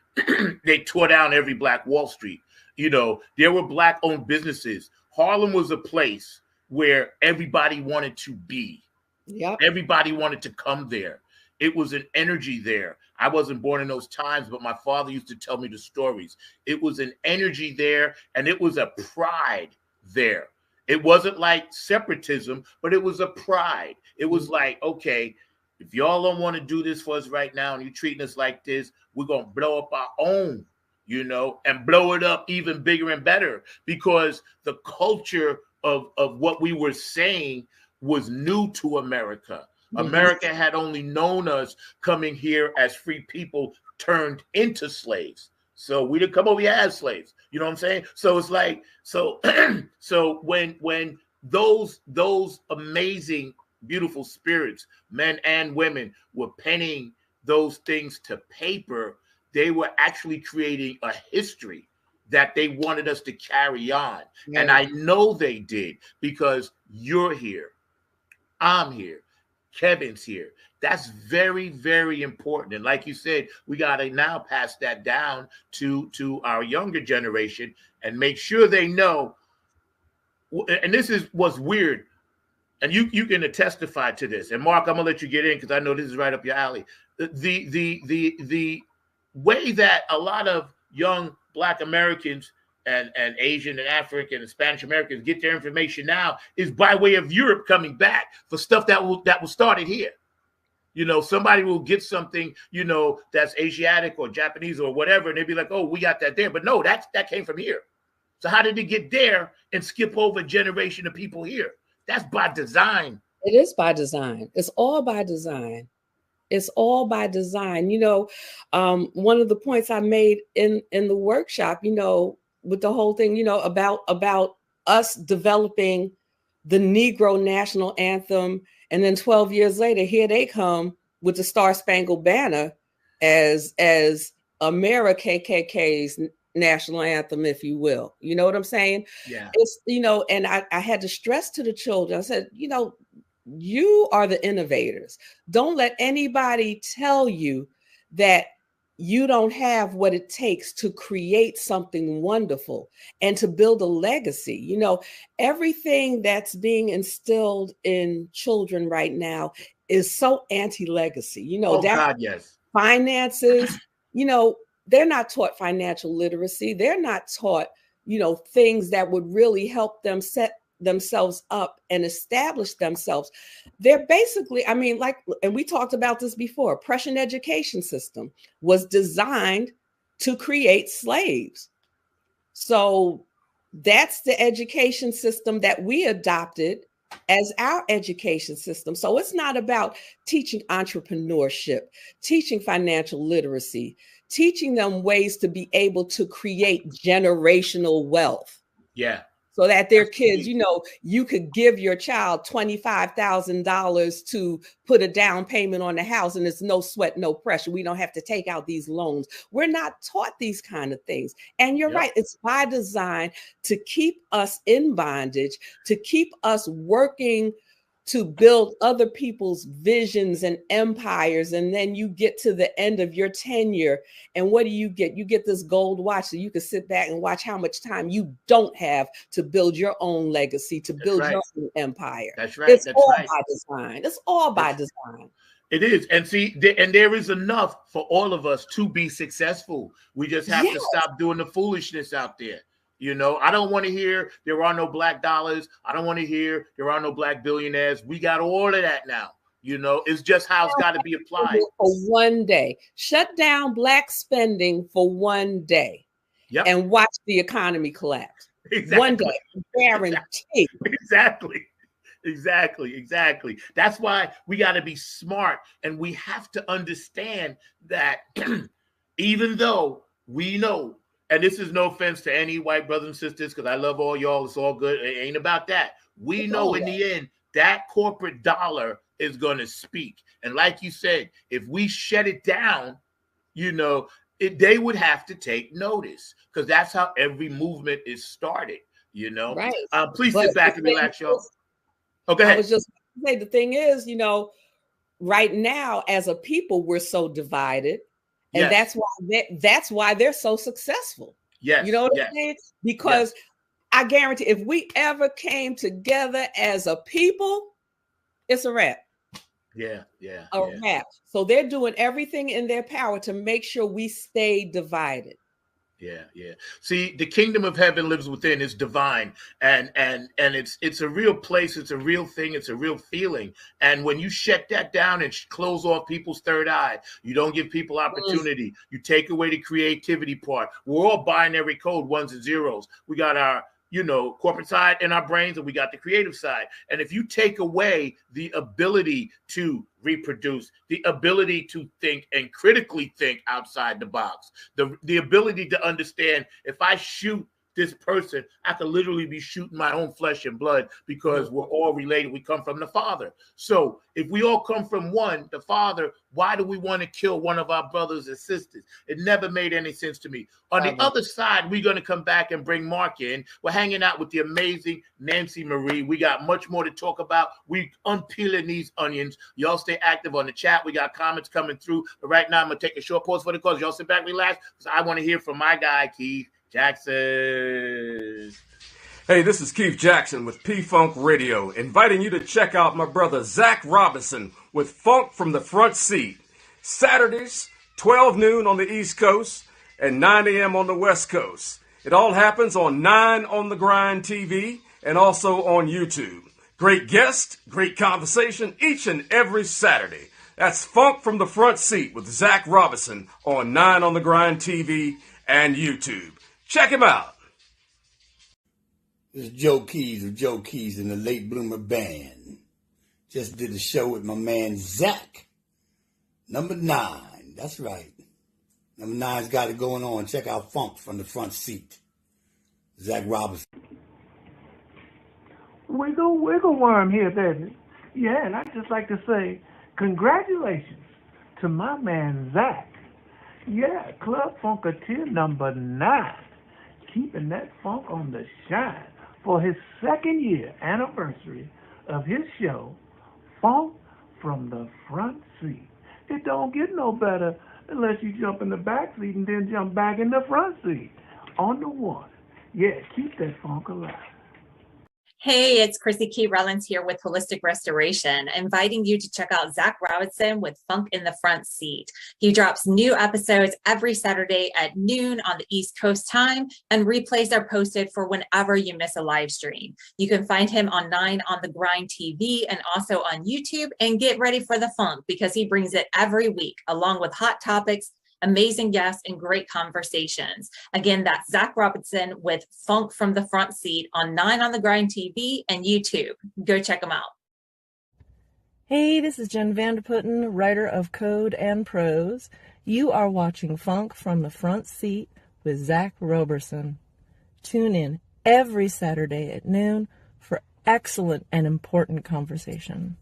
they tore down every Black Wall Street. There were Black-owned businesses. Harlem was a place where everybody wanted to be. Yep. Everybody wanted to come there. It was an energy there. I wasn't born in those times, but my father used to tell me the stories. It was an energy there, and it was a pride there. It wasn't like separatism, but it was a pride. It was like, okay, if y'all don't want to do this for us right now and you're treating us like this, we're going to blow up our own, and blow it up even bigger and better, because the culture of what we were saying was new to America. America had only known us coming here as free people turned into slaves. So we didn't come over here as slaves. You know what I'm saying? So it's like, so when those amazing, beautiful spirits, men and women, were penning those things to paper, they were actually creating a history that they wanted us to carry on. Yeah. And I know they did, because you're here. I'm here. Kevin's here. That's very, very important. And like you said, we got to now pass that down to our younger generation and make sure they know. And this is what's weird. And you can testify to this. And Mark, I'm gonna let you get in because I know this is right up your alley. The way that a lot of young Black Americans and Asian and African and Spanish Americans get their information now is by way of Europe coming back for stuff that was started here. Somebody will get something, that's Asiatic or Japanese or whatever, and they'd be like, oh, we got that there. But no, that came from here. So how did it get there and skip over a generation of people here? That's by design. It is by design. It's all by design. It's all by design. One of the points I made in the workshop, with the whole thing, about us developing the Negro national anthem. And then 12 years later, here they come with the Star Spangled Banner as America KKK's national anthem, if you will. You know what I'm saying? Yeah. It's, and I had to stress to the children, I said, you are the innovators. Don't let anybody tell you that you don't have what it takes to create something wonderful and to build a legacy. Everything that's being instilled in children right now is so anti-legacy. You know, Oh that God, yes. finances, you know, they're not taught financial literacy. They're not taught, you know, things that would really help them set themselves up and establish themselves. They're basically, I mean, like, and we talked about this before, Prussian education system was designed to create slaves. So that's the education system that we adopted as our education system. So it's not about teaching entrepreneurship, teaching financial literacy, teaching them ways to be able to create generational wealth. Yeah. So that their kids, you know, you could give your child $25,000 to put a down payment on the house, and it's no sweat, no pressure. We don't have to take out these loans. We're not taught these kind of things. And you're right, it's by design to keep us in bondage, to keep us working to build other people's visions and empires. And then you get to the end of your tenure, and what do? You get this gold watch so you can sit back and watch how much time you don't have to build your own legacy, to build your own empire. That's right. It's all by design. It's all by design. It is. And see, and there is enough for all of us to be successful. We just have to stop doing the foolishness out there. You know, I don't want to hear there are no black dollars. I don't want to hear there are no black billionaires. We got all of that now. You know, it's just how it's got to be applied. For one day. Shut down black spending for one day. Yep. And watch the economy collapse. Exactly. One day. Guaranteed. Exactly. That's why we got to be smart, and we have to understand that even though we know, and this is no offense to any white brothers and sisters, because I love all y'all. It's all good. It ain't about that. We know in the end that corporate dollar is going to speak. And like you said, if we shut it down, you know, they would have to take notice, because that's how every movement is started, you know. Right. Please sit back and relax, y'all. Okay. I was just going to say, the thing is, you know, right now as a people, we're so divided. And that's why they're so successful. Yes. You know what I'm saying? Because I guarantee if we ever came together as a people, it's a wrap. A wrap. So they're doing everything in their power to make sure we stay divided. Yeah. See, the kingdom of heaven lives within. It's divine, and it's a real place. It's a real thing. It's a real feeling. And when you shut that down and close off people's third eye, you don't give people opportunity. You take away the creativity part. We're all binary code, ones and zeros. We got our, you know, corporate side in our brains, and we got the creative side. And if you take away the ability to reproduce, the ability to think and critically think outside the box, the ability to understand, if I shoot this person, I could literally be shooting my own flesh and blood, because we're all related. We come from the Father. So if we all come from one, the Father, why do we want to kill one of our brothers and sisters? It never made any sense to me. On the other side, we're going to come back and bring Mark in. We're hanging out with the amazing Nancy Marie. We got much more to talk about. We unpeeling these onions. Y'all stay active on the chat. We got comments coming through. But right now, I'm going to take a short pause for the cause. Y'all sit back, relax, because I want to hear from my guy, Keith Jackson. Hey, this is Keith Jackson with P-Funk Radio, inviting you to check out my brother Zach Robinson with Funk from the Front Seat. Saturdays, 12 noon on the East Coast and 9 a.m. on the West Coast. It all happens on 9 on the Grind TV and also on YouTube. Great guest, great conversation each and every Saturday. That's Funk from the Front Seat with Zach Robinson on 9 on the Grind TV and YouTube. Check him out. This is Joe Keys of Joe Keys and the Late Bloomer Band. Just did a show with my man Zach. Number 9. That's right. Number 9's got it going on. Check out Funk from the Front Seat. Zach Robinson. Wiggle worm here, baby. Yeah, and I'd just like to say congratulations to my man Zach. Yeah, Club Funketeer number 9. Keeping that funk on the shine for his 2nd year anniversary of his show, Funk from the Front Seat. It don't get no better unless you jump in the back seat and then jump back in the front seat on the one. Yeah, keep that funk alive. Hey, it's Chrissy Key Rollins here with Holistic Restoration, inviting you to check out Zach Robinson with Funk in the Front Seat. He drops new episodes every Saturday at noon on the East Coast time, and replays are posted for whenever you miss a live stream. You can find him on 9 on the Grind TV and also on YouTube, and get ready for the funk because he brings it every week along with hot topics, amazing guests, and great conversations. Again, that's Zach Robinson with Funk from the Front Seat on 9 on the Grind TV and YouTube. Go check them out. Hey, this is Jen Vanderputten, writer of Code and Prose. You are watching Funk from the Front Seat with Zach Roberson. Tune in every Saturday at noon for excellent and important conversation.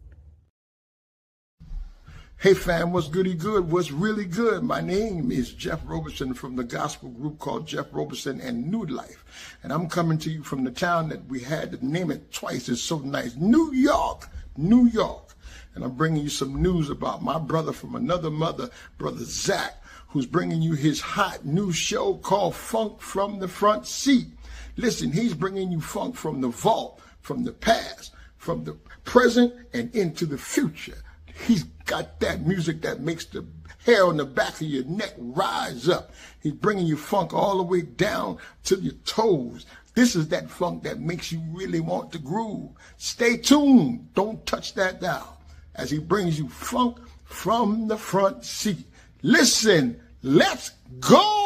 Hey fam, what's goody good? What's really good? My name is Jeff Roberson from the gospel group called Jeff Roberson and New Life. And I'm coming to you from the town that we had to name it twice. It's so nice. New York, New York. And I'm bringing you some news about my brother from another mother, Brother Zach, who's bringing you his hot new show called Funk from the Front Seat. Listen, he's bringing you funk from the vault, from the past, from the present, and into the future. He's got that music that makes the hair on the back of your neck rise up. He's bringing you funk all the way down to your toes. This is that funk that makes you really want to groove. Stay tuned. Don't touch that dial as he brings you funk from the front seat. Listen, let's go.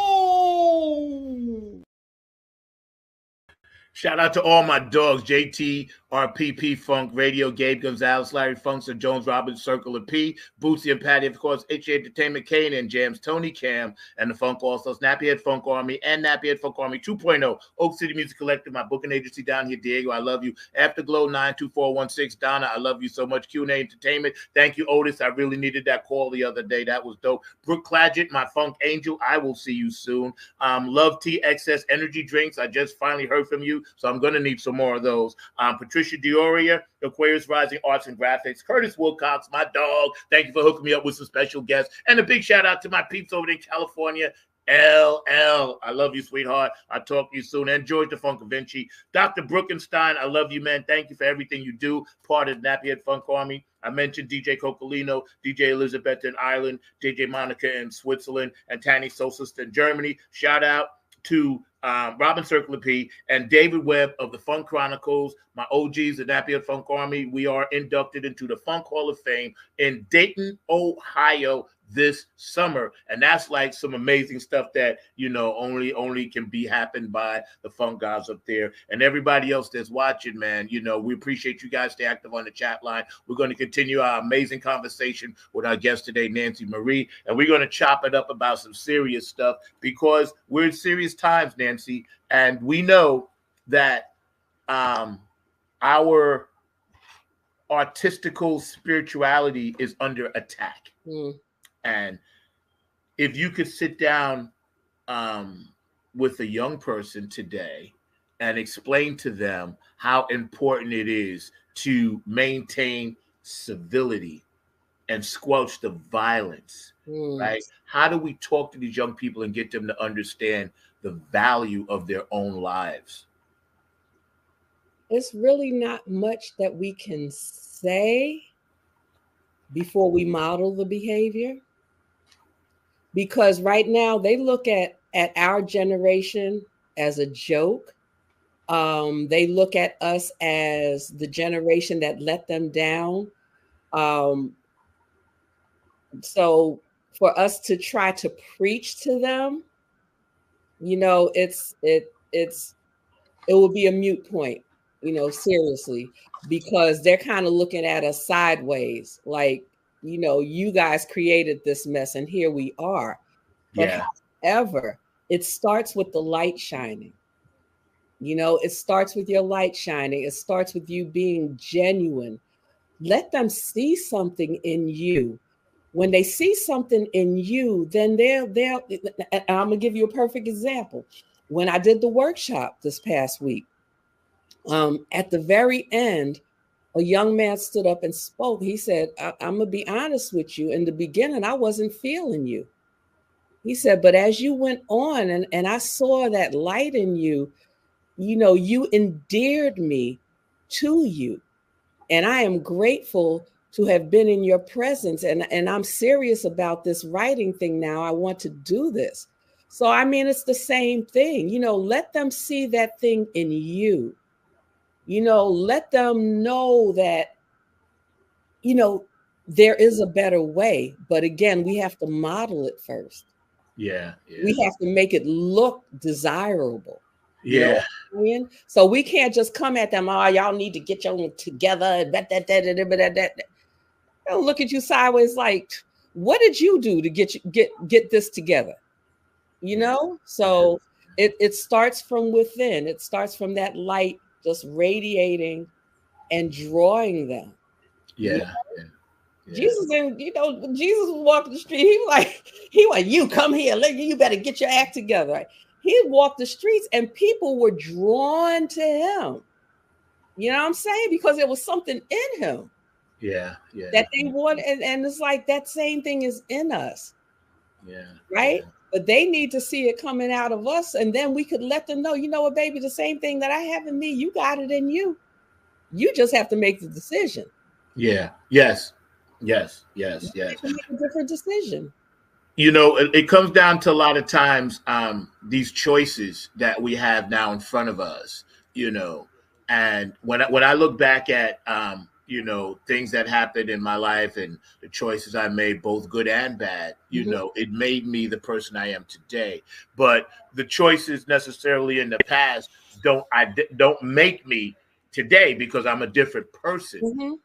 Shout out to all my dogs, JT, RPP, Funk Radio, Gabe Gonzalez, Larry Funkster, Jones Robbins, Circle of P, Bootsy and Patty, of course, HA Entertainment, Kane and Jams, Tony Cam, and the Funk also, Nappyhead Funk Army, and Nappyhead Funk Army 2.0, Oak City Music Collective, my booking agency down here, Diego, I love you. Afterglow 92416, Donna, I love you so much. Q&A Entertainment, thank you, Otis. I really needed that call the other day. That was dope. Brooke Clagett, my Funk Angel, I will see you soon. Love TXS Energy Drinks, I just finally heard from you, so I'm going to need some more of those. Patricia Dioria, Aquarius Rising Arts and Graphics, Curtis Wilcox, my dog. Thank you for hooking me up with some special guests. And a big shout out to my peeps over in California, LL. I love you, sweetheart. I'll talk to you soon. And George DeFunk Vinci. Dr. Brookenstein, I love you, man. Thank you for everything you do. Part of the Nappyhead Funk Army. I mentioned DJ Cocolino, DJ Elizabeth in Ireland, DJ Monica in Switzerland, and Tanny Sosist in Germany. Shout out to Robin Circle P and David Webb of the Funk Chronicles, my OGs, the Nappyhead Funk Army. We are inducted into the Funk Hall of Fame in Dayton, Ohio this summer, and that's like some amazing stuff that, you know, only can be happened by the funk guys up there. And everybody else that's watching, man, you know, we appreciate you guys. Stay active on the chat line. We're going to continue our amazing conversation with our guest today, Nancy Marie, and we're going to chop it up about some serious stuff because we're in serious times, Nancy, and we know that our artistical spirituality is under attack. And if you could sit down with a young person today and explain to them how important it is to maintain civility and squelch the violence, right? How do we talk to these young people and get them to understand the value of their own lives? It's really not much that we can say before we model the behavior. Because right now they look at our generation as a joke. They look at us as the generation that let them down. So for us to try to preach to them, you know, it will be a moot point, you know, seriously, because they're kind of looking at us sideways, like, you know, you guys created this mess and here we are. But however, it starts with the light shining. You know, it starts with your light shining. It starts with you being genuine. Let them see something in you. When they see something in you, then they'll I'm going to give you a perfect example. When I did the workshop this past week, at the very end, a young man stood up and spoke. He said, I'm going to be honest with you. In the beginning, I wasn't feeling you. He said, but as you went on and I saw that light in you, you know, you endeared me to you. And I am grateful to have been in your presence. And I'm serious about this writing thing now. I want to do this. So, I mean, it's the same thing. Let them see that thing in you. Let them know that, there is a better way. But again, we have to model it first. Yeah. We have to make it look desirable. Yeah. So we can't just come at them, y'all need to get your own together. They'll look at you sideways like, what did you do to get this together? So it starts from within. It starts from that light just radiating and drawing them. Yeah. Jesus, Jesus would walk the street. He was like, you come here, you better get your act together. Right? He'd walk the streets and people were drawn to him. You know what I'm saying? Because there was something in him. Yeah. That they want, and it's like that same thing is in us. Yeah. Right? Yeah. But they need to see it coming out of us, and then we could let them know, you know what, baby, the same thing that I have in me, you got it in you. You just have to make the decision. Yeah. Yes. You have to make a different decision. It comes down to a lot of times these choices that we have now in front of us, and when I look back at things that happened in my life and the choices I made, both good and bad, it made me the person I am today. But the choices necessarily in the past don't make me today, because I'm a different person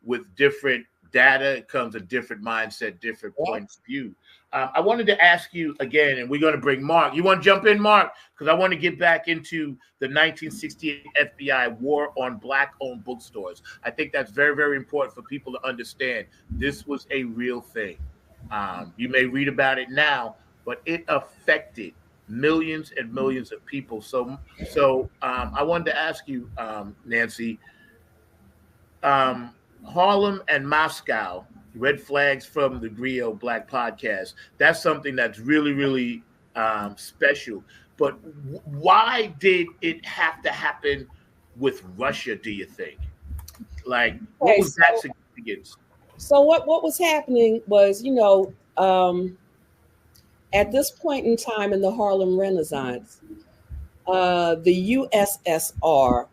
with different data. Comes a different mindset, different points of view. I wanted to ask you again, and we're going to bring Mark. You want to jump in, Mark? Because I want to get back into the 1968 FBI War on Black-owned bookstores. I think that's very, very important for people to understand. This was a real thing. You may read about it now, but it affected millions and millions of people. So I wanted to ask you, Nancy, Harlem and Moscow, Red Flags from the Griot Black Podcast. That's something that's really, really special. But why did it have to happen with Russia, do you think? What was that significance? So what was happening was, at this point in time in the Harlem Renaissance, the USSR,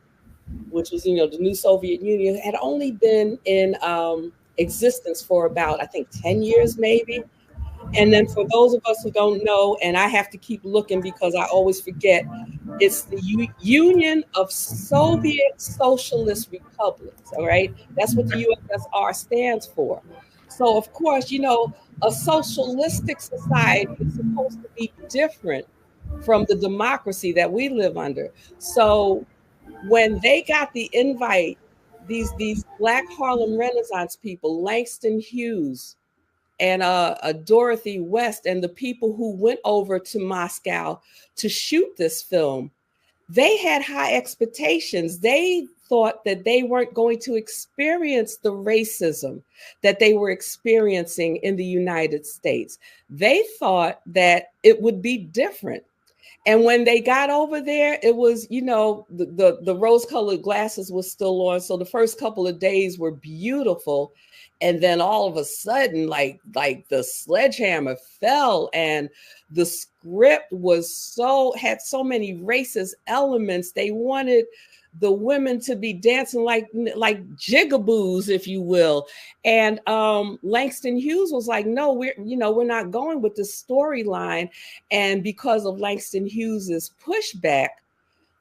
which was, the new Soviet Union, had only been in existence for about, I think, 10 years maybe. And then for those of us who don't know, and I have to keep looking because I always forget, it's the Union of Soviet Socialist Republics, all right? That's what the USSR stands for. So, of course, a socialistic society is supposed to be different from the democracy that we live under. So when they got the invite, these Black Harlem Renaissance people, Langston Hughes and Dorothy West, and the people who went over to Moscow to shoot this film, they had high expectations. They thought that they weren't going to experience the racism that they were experiencing in the United States. They thought that it would be different. And when they got over there, it was, the rose-colored glasses was still on. So the first couple of days were beautiful. And then all of a sudden, like the sledgehammer fell, and the script had so many racist elements. They wanted the women to be dancing like jigaboos, if you will. And Langston Hughes was like, no, we're not going with this storyline. And because of Langston Hughes's pushback,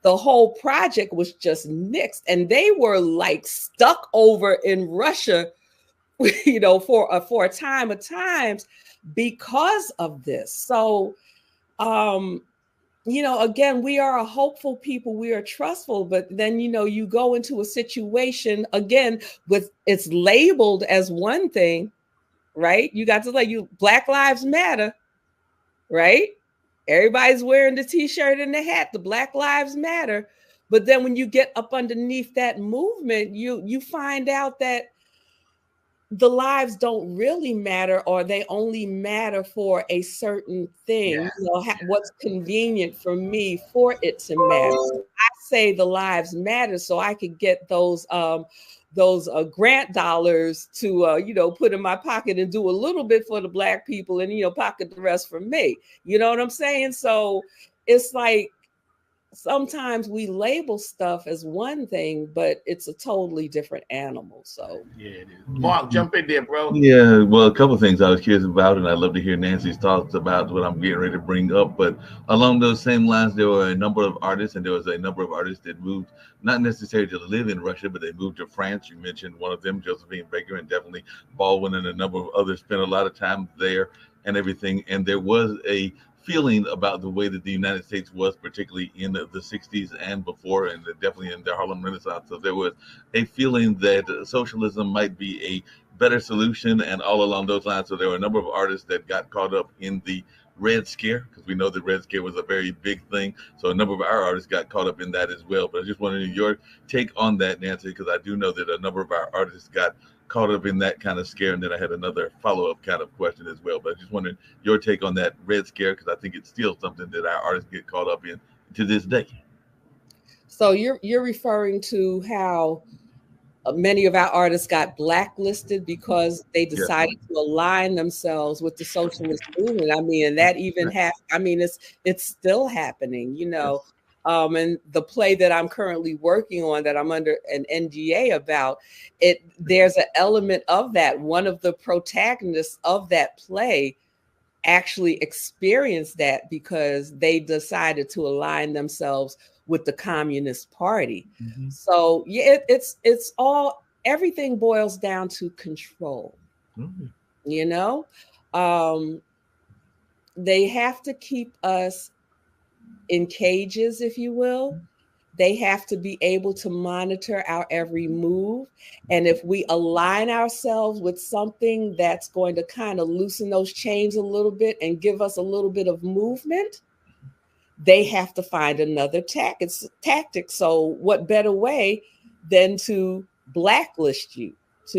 the whole project was just nixed. And they were like stuck over in Russia, for a time of times because of this. So, again, we are a hopeful people, we are trustful, but then, you go into a situation again with it's labeled as one thing, right? You got to Black Lives Matter, right? Everybody's wearing the t-shirt and the hat, the Black Lives Matter. But then when you get up underneath that movement, you find out that the lives don't really matter, or they only matter for a certain thing. What's convenient for me for it to matter. I say the lives matter so I could get those grant dollars to put in my pocket and do a little bit for the Black people and pocket the rest for me. You know what I'm saying? So it's like sometimes we label stuff as one thing, but it's a totally different animal. So yeah, it is. Mark, jump in there, bro. Yeah, well, a couple of things I was curious about, and I'd love to hear Nancy's thoughts about what I'm getting ready to bring up. But along those same lines, there were a number of artists, and there was a number of artists that moved, not necessarily to live in Russia, but they moved to France. You mentioned one of them, Josephine Baker, and definitely Baldwin, and a number of others spent a lot of time there and everything. And there was a feeling about the way that the United States was, particularly in the 60s and before, and definitely in the Harlem Renaissance. So there was a feeling that socialism might be a better solution, and all along those lines. So there were a number of artists that got caught up in the Red Scare, because we know the Red Scare was a very big thing. So a number of our artists got caught up in that as well. But I just wanted your take on that, Nancy, because I do know that a number of our artists got caught up in that kind of scare. And then I had another follow-up kind of question as well. But I just wanted your take on that Red Scare, because I think it's still something that our artists get caught up in to this day. So you're referring to how many of our artists got blacklisted because they decided to align themselves with the socialist movement. I mean, and that even it's still happening, and the play that I'm currently working on, that I'm under an NDA about, there's an element of that. One of the protagonists of that play actually experienced that because they decided to align themselves with the Communist Party. Mm-hmm. So yeah, it's all, everything boils down to control. Mm-hmm. They have to keep us in cages, if you will. They have to be able to monitor our every move. And if we align ourselves with something that's going to kind of loosen those chains a little bit and give us a little bit of movement, they have to find another tactic. So what better way than to blacklist you, so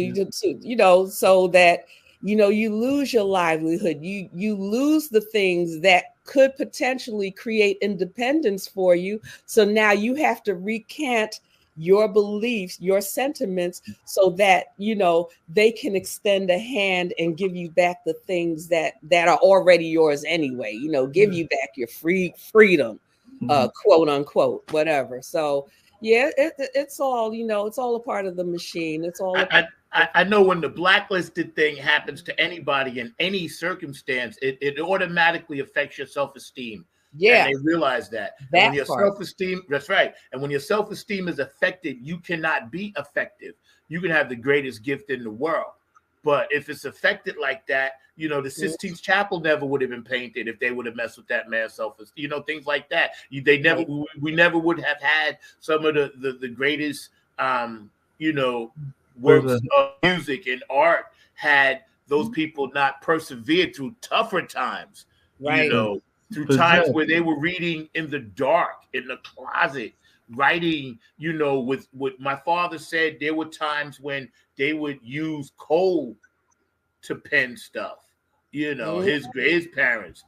that you lose your livelihood, you lose the things that could potentially create independence for you. So now you have to recant your beliefs, your sentiments, so that they can extend a hand and give you back the things that are already yours anyway. Give you back your freedom, quote unquote, whatever. So yeah, it's all it's all a part of the machine. It's all. I know when the blacklisted thing happens to anybody in any circumstance, it automatically affects your self-esteem. Yeah. And they realize that. When your self-esteem, that's right. And when your self-esteem is affected, you cannot be effective. You can have the greatest gift in the world. But if it's affected like that, the Sistine Chapel never would have been painted if they would have messed with that man's self-esteem, things like that. We never would have had some of the greatest, works of music and art had those people not persevered through tougher times, right? Through times where they were reading in the dark, in the closet, writing, with what my father said, there were times when they would use coal to pen stuff, his parents,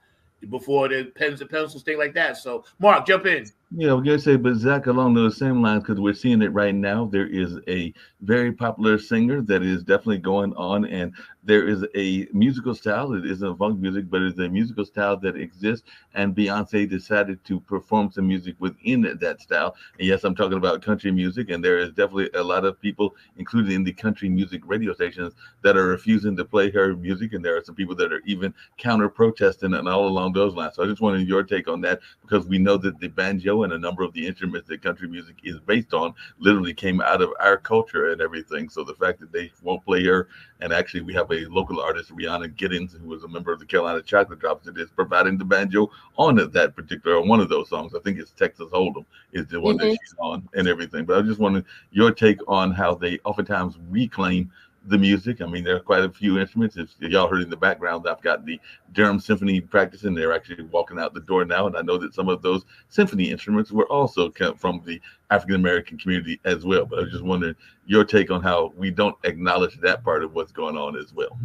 before the pens and pencils, things like that. So Mark, jump in. Yeah, I was gonna say, but Zach, along those same lines, because we're seeing it right now, there is a very popular singer that is definitely going on, and there is a musical style. It isn't funk music, but it's a musical style that exists, and Beyonce decided to perform some music within that style. And yes, I'm talking about country music, and there is definitely a lot of people, including in the country music radio stations, that are refusing to play her music, and there are some people that are even counter-protesting and all along those lines. So I just wanted your take on that, because we know that the banjo and a number of the instruments that country music is based on literally came out of our culture and everything. So the fact that they won't play her, and actually we have a local artist, Rihanna Giddens, who was a member of the Carolina Chocolate Drops, that is providing the banjo on that particular one of those songs. I think it's Texas Hold'em is the one that she's on and everything. But I just wanted your take on how they oftentimes reclaim the music. I mean, there are quite a few instruments. If y'all heard in the background, I've got the Durham Symphony practicing. They're actually walking out the door now, and I know that some of those symphony instruments were also from the African-American community as well. But I was just wondering your take on how we don't acknowledge that part of what's going on as well.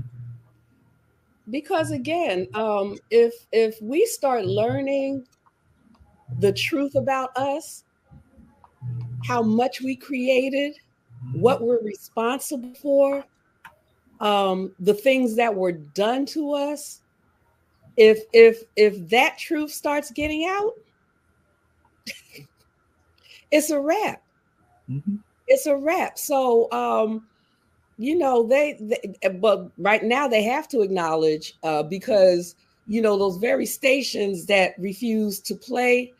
Because again, if we start learning the truth about us, how much we created, what we're responsible for, the things that were done to us, if that truth starts getting out, it's a wrap. Mm-hmm. It's a wrap. So you know, but right now they have to acknowledge, because you know, those very stations that refuse to play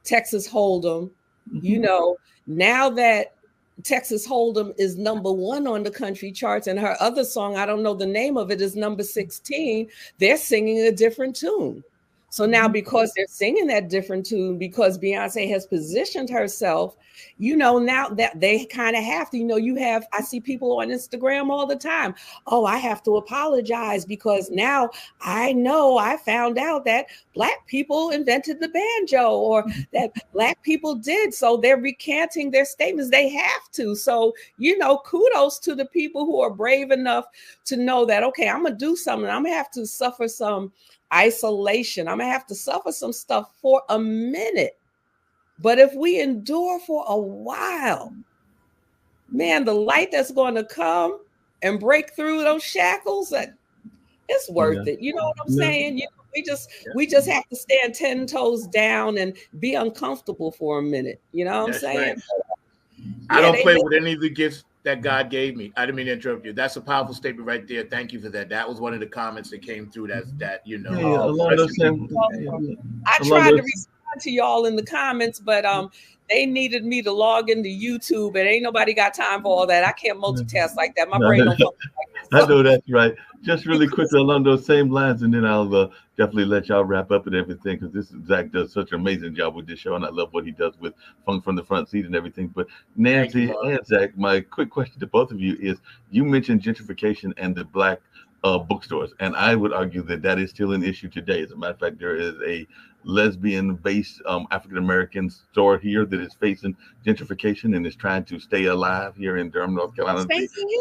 Texas Hold'em, Mm-hmm. you know, now that Texas Hold'em is #1 on the country charts, and her other song, I don't know the name of it, is number 16, they're singing a different tune. So now, because they're singing that different tune, because Beyonce has positioned herself, you know, now that they kind of have to, you know, I see people on Instagram all the time. Oh, I have to apologize because now I found out that Black people invented the banjo, or that Black people did. So they're recanting their statements. They have to. So, you know, kudos to the people who are brave enough to know that, okay, I'm going to do something. I'm going to have to suffer some isolation. I'm gonna have to suffer some stuff for a minute. But if we endure for a while, man, the light that's going to come and break through those shackles, it's worth it. You know what I'm saying? You know, we just have to stand 10 toes down and be uncomfortable for a minute. You know what I'm saying? Right. I don't play with any of the gifts that God gave me. I didn't mean to interrupt you. That's a powerful statement right there. Thank you for that. That was one of the comments that came through. That you know. I tried to respond to y'all in the comments, but they needed me to log into YouTube, and ain't nobody got time for all that. I can't multitask like that. My brain don't function like that. I know that's right. Just really quickly along those same lines, and then I'll definitely let y'all wrap up and everything, because Zach does such an amazing job with this show, and I love what he does with Funk from the Front Seat and everything. But Nancy and Zach, my quick question to both of you is: you mentioned gentrification and the Black bookstores, and I would argue that is still an issue today. As a matter of fact, there is a lesbian-based African-American store here that is facing gentrification and is trying to stay alive here in Durham, North Carolina.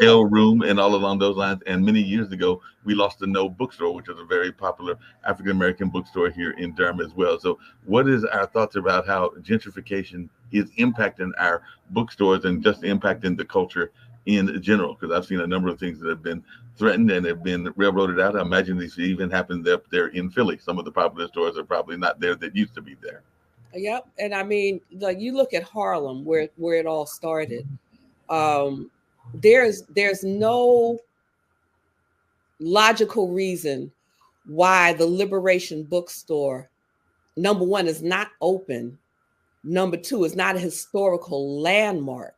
Hell Room and all along those lines. And many years ago, we lost the No Bookstore, which was a very popular African-American bookstore here in Durham as well. So what is our thoughts about how gentrification is impacting our bookstores and just impacting the culture in general? Because I've seen a number of things that have been threatened and have been railroaded out. I imagine these even happened up there in Philly. Some of the popular stores are probably not there that used to be there. Yep. And I mean, like, you look at Harlem, where it all started. There's no logical reason why the Liberation Bookstore, number one, is not open. Number two, is not a historical landmark.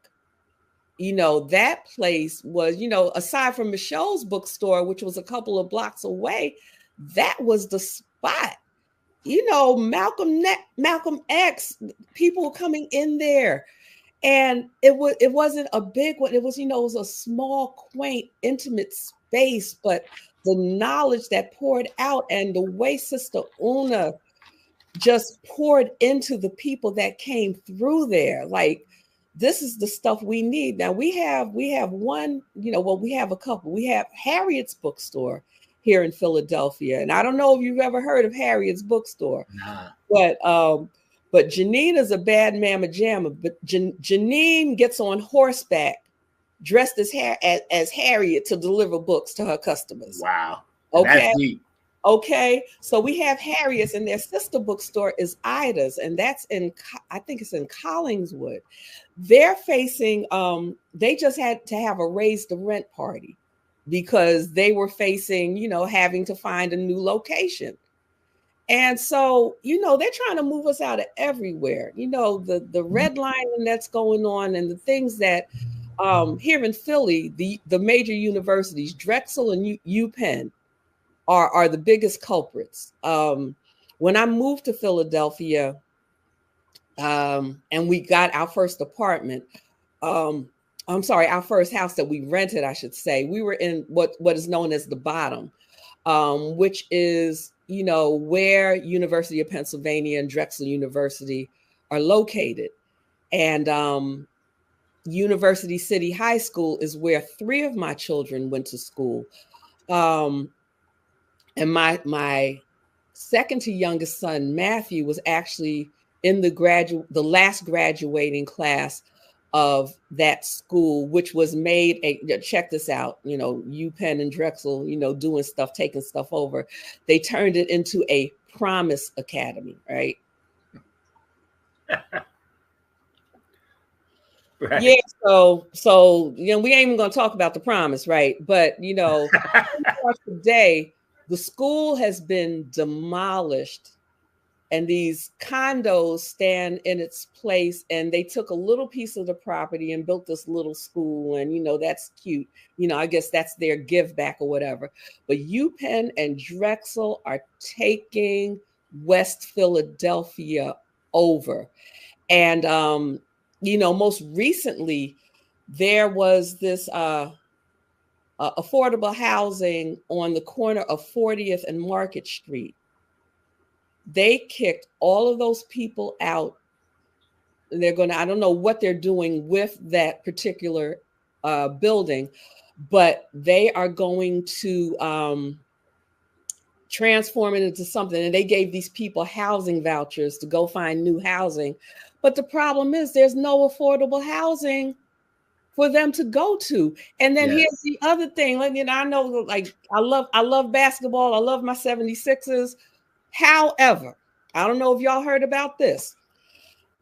You know, that place was, you know, aside from Michelle's bookstore, which was a couple of blocks away, that was the spot. You know, Malcolm X, people were coming in there. And it wasn't a big one. It was, you know, it was a small, quaint, intimate space, but the knowledge that poured out and the way Sister Una just poured into the people that came through there, like, this is the stuff we need. Now we have one, you know, well, we have a couple. We have Harriet's bookstore here in Philadelphia. And I don't know if you've ever heard of Harriet's bookstore, but Janine is a bad mamma jamma. But Janine gets on horseback dressed as Harriet to deliver books to her customers. Wow. Okay. That's deep. Okay, so we have Harriet's, and their sister bookstore is Ida's, and that's I think it's in Collingswood. They're facing, they just had to have a raise the rent party because they were facing, you know, having to find a new location. And so, you know, they're trying to move us out of everywhere. You know, the redlining that's going on and the things that here in Philly, the major universities, Drexel and UPenn, are the biggest culprits. When I moved to Philadelphia, and we got our first apartment, our first house that we rented, I should say, we were in what is known as the Bottom, which is, you know, where University of Pennsylvania and Drexel University are located. And University City High School is where 3 of my children went to school. And my second to youngest son, Matthew, was actually in the last graduating class of that school, which was made check this out, UPenn and Drexel, doing stuff, taking stuff over. They turned it into a Promise Academy, right? Right. Yeah, so we ain't even gonna talk about the Promise, right? But today the school has been demolished and these condos stand in its place, and they took a little piece of the property and built this little school, and that's cute. I guess that's their give back or whatever. But UPenn and Drexel are taking West Philadelphia over. And most recently, there was this affordable housing on the corner of 40th and Market Street. They kicked all of those people out. They're I don't know what they're doing with that particular building, but they are going to transform it into something. And they gave these people housing vouchers to go find new housing. But the problem is there's no affordable housing for them to go to. And then here's the other thing. I know, I love basketball. I love my 76ers. However, I don't know if y'all heard about this.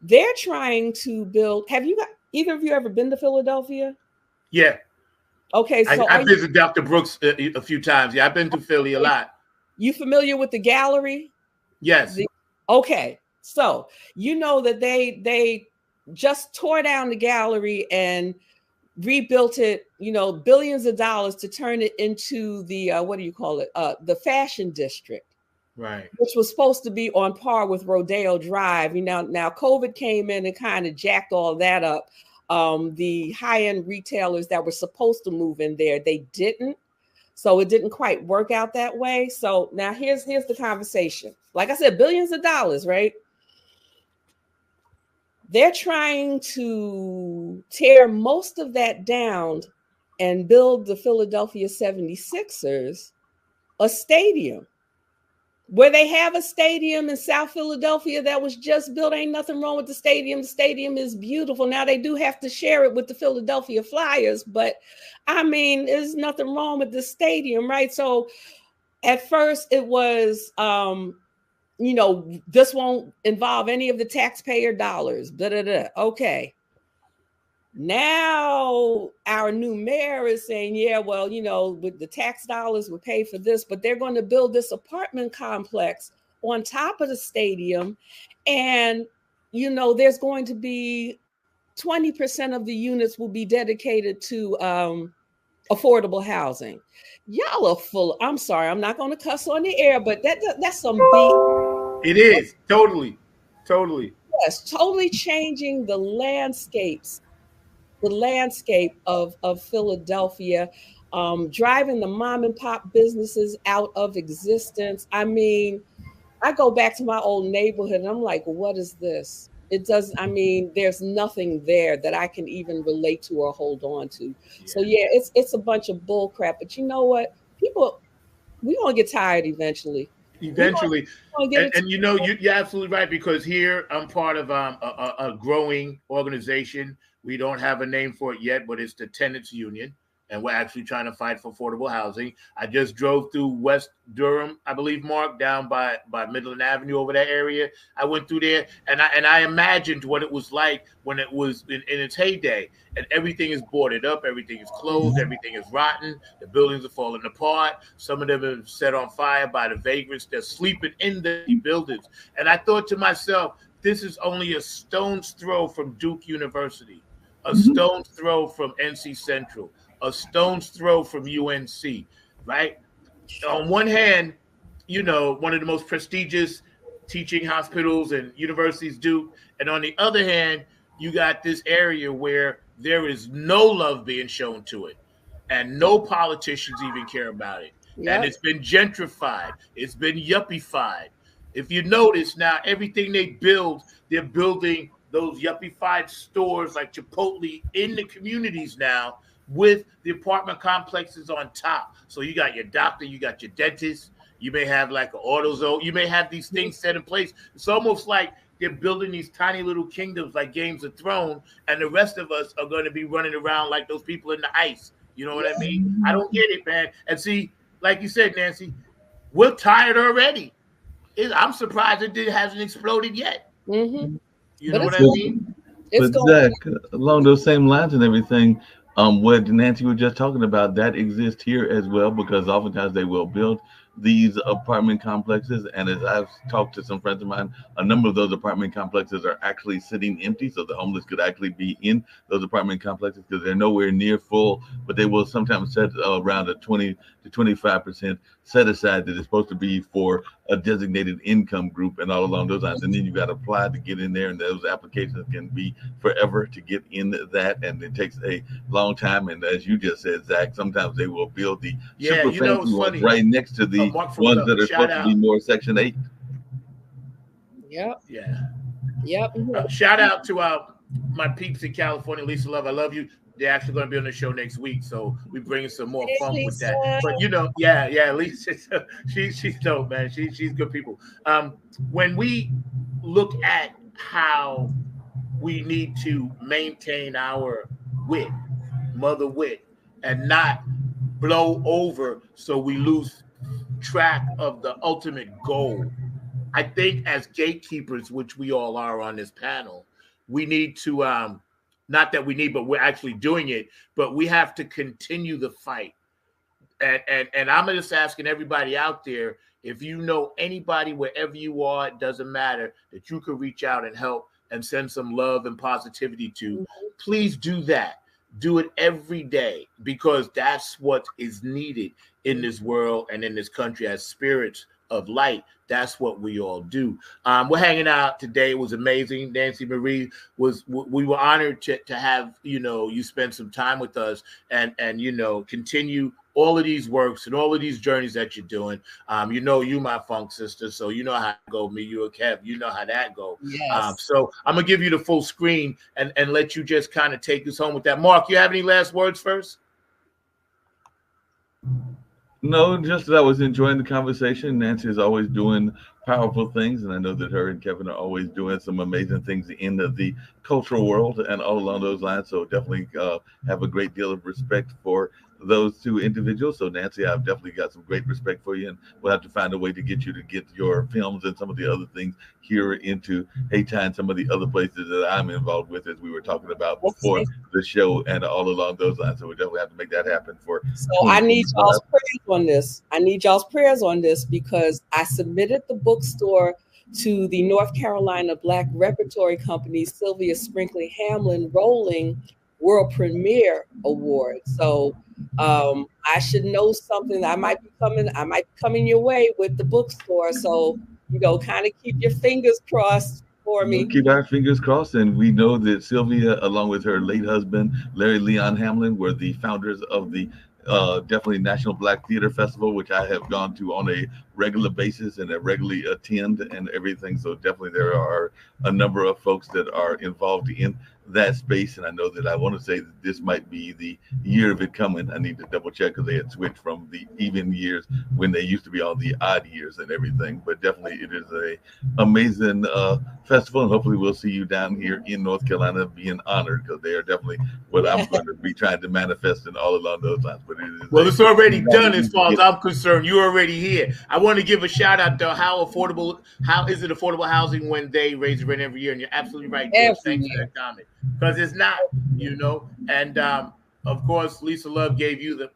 They're trying to build. Either of you ever been to Philadelphia? Yeah. Okay. So I visited Dr. Brooks a few times. Yeah, I've been to Philly a lot. You familiar with the gallery? Yes. Okay. So that they just tore down the gallery and rebuilt it, billions of dollars to turn it into the the fashion district. Right. Which was supposed to be on par with Rodeo Drive. Now COVID came in and kind of jacked all that up. The high-end retailers that were supposed to move in there, they didn't. So it didn't quite work out that way. So now here's the conversation. Like I said, billions of dollars, right? They're trying to tear most of that down and build the Philadelphia 76ers a stadium. Where they have a stadium in South Philadelphia that was just built. Ain't nothing wrong with the stadium. The stadium is beautiful. Now they do have to share it with the Philadelphia Flyers, but there's nothing wrong with the stadium, right? So at first it was, this won't involve any of the taxpayer dollars. Okay. Now our new mayor is saying, with the tax dollars we pay for this, but they're going to build this apartment complex on top of the stadium. And, there's going to be 20% of the units will be dedicated to affordable housing. Y'all are full. I'm sorry, I'm not going to cuss on the air, but that's some beat. It is totally. Yes, totally changing the landscape of Philadelphia, driving the mom and pop businesses out of existence. I go back to my old neighborhood and I'm like, what is this? There's nothing there that I can even relate to or hold on to. Yeah. So it's a bunch of bull crap. But you know what? We're going to get tired eventually. And you're absolutely right, because here I'm part of a growing organization. We don't have a name for it yet, but it's the Tenants Union, and we're actually trying to fight for affordable housing. I just drove through West Durham, I believe, Mark, down by Midland Avenue over that area. I went through there, and I imagined what it was like when it was in its heyday, and everything is boarded up, everything is closed, everything is rotten, the buildings are falling apart. Some of them are set on fire by the vagrants. They're sleeping in the buildings. And I thought to myself, this is only a stone's throw from Duke University. A stone's throw from NC Central, a stone's throw from UNC, right? On one hand, one of the most prestigious teaching hospitals and universities, Duke. And on the other hand, you got this area where there is no love being shown to it and no politicians even care about it. Yep. And it's been gentrified. It's been yuppified. If you notice now, everything they build, they're building those yuppified stores like Chipotle in the communities now with the apartment complexes on top. So you got your doctor, you got your dentist, you may have like an AutoZone, you may have these things set in place. It's almost like they're building these tiny little kingdoms like Games of Thrones, and the rest of us are going to be running around like those people in the ice. You know what I mean? I don't get it, man. And see, like you said, Nancy, we're tired already. I'm surprised it hasn't exploded yet. Mm-hmm. You know what I mean? But Zach, along those same lines and everything, what Nancy was just talking about, that exists here as well, because oftentimes they will build these apartment complexes. And as I've talked to some friends of mine, a number of those apartment complexes are actually sitting empty. So the homeless could actually be in those apartment complexes because they're nowhere near full, but they will sometimes set around a 20 to 25% set aside that is supposed to be for a designated income group and all along those lines. And then you got to apply to get in there, and those applications can be forever to get in that. And it takes a long time. And as you just said, Zach, sometimes they will build the super fancy ones right next to the ones that are supposed to be more Section 8. Yep. Yeah. Yep. Shout out to my peeps in California, Lisa Love. I love you. They're actually going to be on the show next week, so we're bringing some more funk with that. But Lisa, she's dope, man. She's good people. When we look at how we need to maintain our mother wit, and not blow over so we lose track of the ultimate goal. I think as gatekeepers, which we all are on this panel, we need to not that we need, but we're actually doing it, but we have to continue the fight. And I'm just asking everybody out there, if you know anybody wherever you are, it doesn't matter, that you could reach out and help and send some love and positivity to, please do that. Do it every day, because that's what is needed in this world and in this country as spirits of light. That's what we all do. We're hanging out today. It was amazing. Nancy Marie, we were honored to have, you spend some time with us and continue all of these works and all of these journeys that you're doing. You my funk sister, so you know how it go. Me, you a Kev, you know how that go. Yes. So I'm gonna give you the full screen and let you just kind of take us home with that. Mark, you have any last words first? No, just that I was enjoying the conversation. Nancy is always doing powerful things, and I know that her and Kevin are always doing some amazing things in the cultural world and all along those lines. So definitely have a great deal of respect for those two individuals. So Nancy, I've definitely got some great respect for you, and we'll have to find a way to get you to get your films and some of the other things here into Hayti and some of the other places that I'm involved with, as we were talking about before the show and all along those lines. So we definitely have to make that happen for. So I need y'all's prayers on this. I need y'all's prayers on this, because I submitted the bookstore to the North Carolina Black Repertory Company Sylvia Sprinkley Hamlin Rolling World Premiere Award. So I should know something. I might be coming your way with the bookstore. So, kind of keep your fingers crossed for me. We'll keep our fingers crossed. And we know that Sylvia, along with her late husband, Larry Leon Hamlin, were the founders of the definitely National Black Theater Festival, which I have gone to on a regular basis and I regularly attend and everything. So definitely there are a number of folks that are involved in that space. And I know that I want to say that this might be the year of it coming. I need to double check, because they had switched from the even years when they used to be all the odd years and everything. But definitely it is a amazing festival, and hopefully we'll see you down here in North Carolina being honored, because they are definitely what I'm going to be trying to manifest in all along those lines. But it's already done as far as I'm concerned. You're already here. I want to give a shout out to how is it affordable housing when they raise the rent every year? And you're absolutely right. Thanks for that comment. Because it's not, and of course, Lisa Love gave you the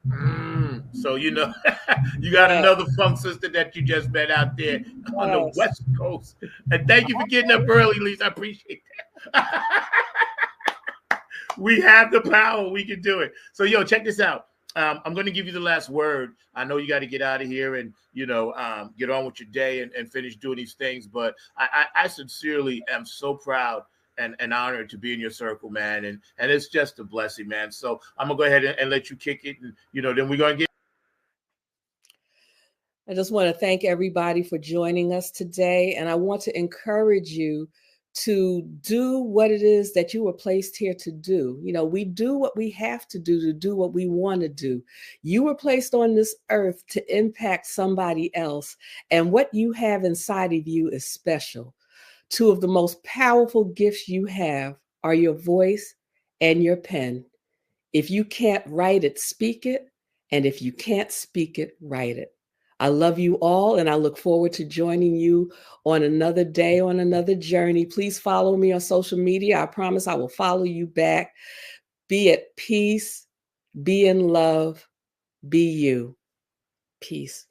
so you got another funk sister that you just met out there on the West Coast. And thank you for getting up early, Lisa. I appreciate that. We have the power. We can do it. So, check this out. I'm going to give you the last word. I know you got to get out of here and, get on with your day and finish doing these things. But I sincerely am so proud and honored to be in your circle, man. And it's just a blessing, man. So I'm going to go ahead and let you kick it. And, then we're going to get. I just want to thank everybody for joining us today. And I want to encourage you to do what it is that you were placed here to do. We do what we have to do what we want to do. You were placed on this earth to impact somebody else. And what you have inside of you is special. Two of the most powerful gifts you have are your voice and your pen. If you can't write it, speak it. And if you can't speak it, write it. I love you all, and I look forward to joining you on another day, on another journey. Please follow me on social media. I promise I will follow you back. Be at peace, be in love, be you. Peace.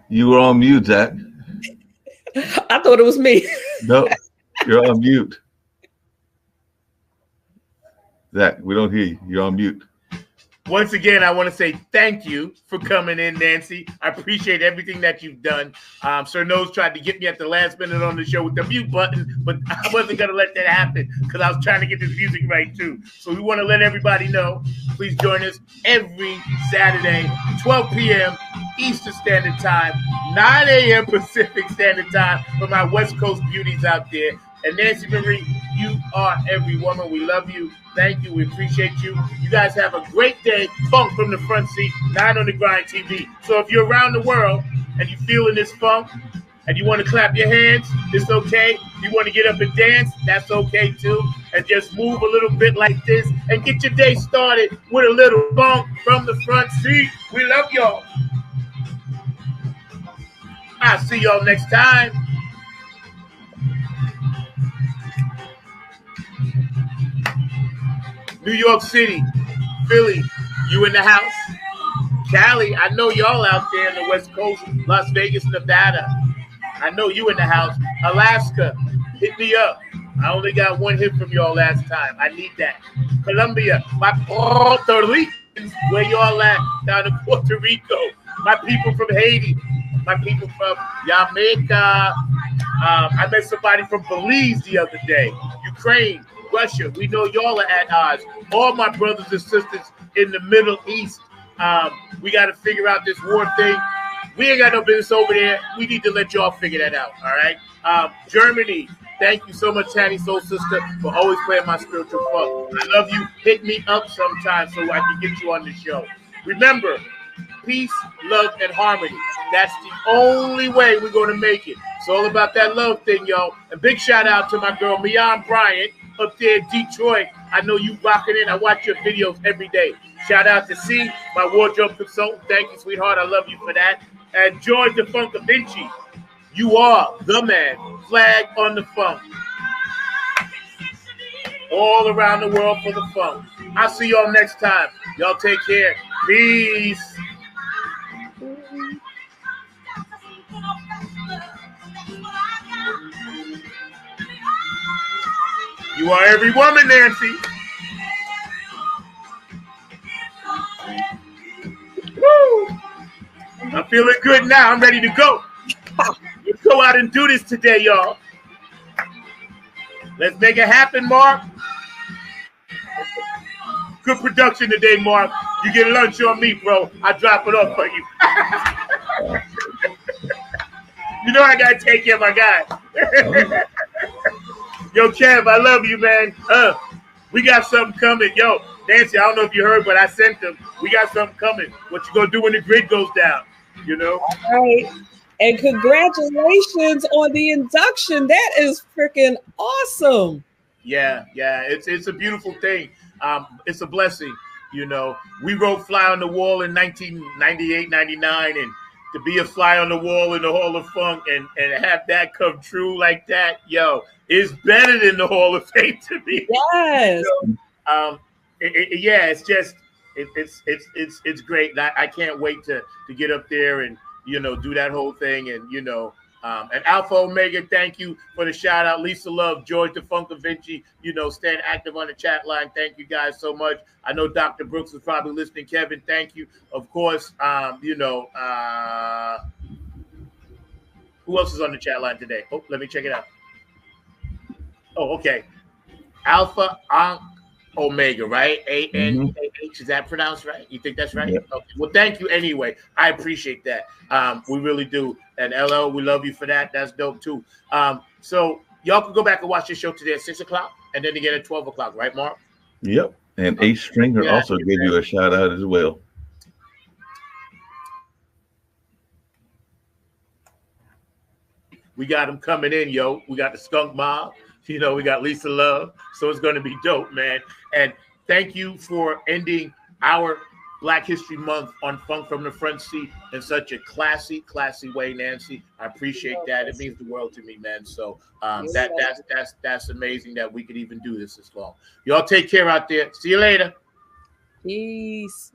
You were on mute, Zach. I thought it was me. No, you're on mute. Zach, we don't hear you. You're on mute. Once again, I want to say thank you for coming in, Nancy. I appreciate everything that you've done. Sir Nose tried to get me at the last minute on the show with the mute button, but I wasn't going to let that happen because I was trying to get this music right, too. So we want to let everybody know, please join us every Saturday, 12 p.m. Eastern Standard Time, 9 a.m. Pacific Standard Time for my West Coast beauties out there. And Nancy Marie, you are every woman. We love you. Thank you. We appreciate you. You guys have a great day. Funk from the Front Seat, 9 on the Grind TV. So if you're around the world and you're feeling this funk and you want to clap your hands, it's okay. If you want to get up and dance, that's okay too. And just move a little bit like this and get your day started with a little funk from the front seat. We love y'all. I'll see y'all next time. New York City, Philly, you in the house. Cali, I know y'all out there in the West Coast, Las Vegas, Nevada. I know you in the house. Alaska, hit me up. I only got one hit from y'all last time. I need that. Colombia, my Puerto Ricans, where y'all at? Down in Puerto Rico. My people from Haiti. My people from Jamaica. I met somebody from Belize the other day. Ukraine, Russia. We know y'all are at odds. All my brothers and sisters in the Middle East. We got to figure out this war thing. We ain't got no business over there. We need to let y'all figure that out, all right? Germany, thank you so much, Tanny Soul Sister, for always playing my spiritual funk. I love you. Hit me up sometime so I can get you on the show. Remember, peace, love, and harmony. That's the only way we're going to make it. It's all about that love thing, yo. And big shout out to my girl, Mian Bryant, up there in Detroit. I know you rocking it. I watch your videos every day. Shout out to C, my wardrobe consultant. Thank you, sweetheart. I love you for that. And George the Funk Da Vinci, you are the man. Flag on the funk. All around the world for the funk. I'll see y'all next time. Y'all take care. Peace. You are every woman, Nancy. Woo! I'm feeling good now. I'm ready to go. Let's go out and do this today, y'all. Let's make it happen, Mark. Good production today, Mark. You get lunch on me, bro. I drop it off for you. You know I gotta take care of my guy. Yo, Kev, I love you, man. We got something coming. Yo, Nancy, I don't know if you heard, but I sent them. We got something coming. What you gonna do when the grid goes down? You know? All right. And congratulations on the induction. That is freaking awesome. Yeah. It's a beautiful thing. It's a blessing. You know, we wrote Fly on the Wall in 1998, 99, and to be a fly on the wall in the Hall of Funk and have that come true like that, yo, is better than the Hall of Fame to me. Yes. So, it's just it's great. And I can't wait to get up there and, you know, do that whole thing. And, you know, and Alpha Omega, thank you for the shout out. Lisa Love, George the Funk Da Vinci, you know, staying active on the chat line. Thank you guys so much. I know Dr. Brooks is probably listening. Kevin, thank you. Of course, you know, who else is on the chat line today? Oh, let me check it out. Oh, okay. Alpha Omega, right? A-N-A-H. Is that pronounced right? You think that's right? Yeah. Okay. Well, thank you anyway. I appreciate that. We really do. And LL, we love you for that. That's dope too. So y'all can go back and watch this show today at 6 o'clock. and then again at 12 o'clock, right, Mark? Yep. And Ace Stringer also gave you a shout out as well. We got them coming in, yo. We got the Skunk Mob. You know, we got Lisa Love. So it's going to be dope, man. And thank you for ending our Black History Month on Funk from the Front Seat in such a classy way, Nancy. I appreciate that. It means the world to me, man. So that's amazing that we could even do this long. Y'all take care out there. See you later. Peace.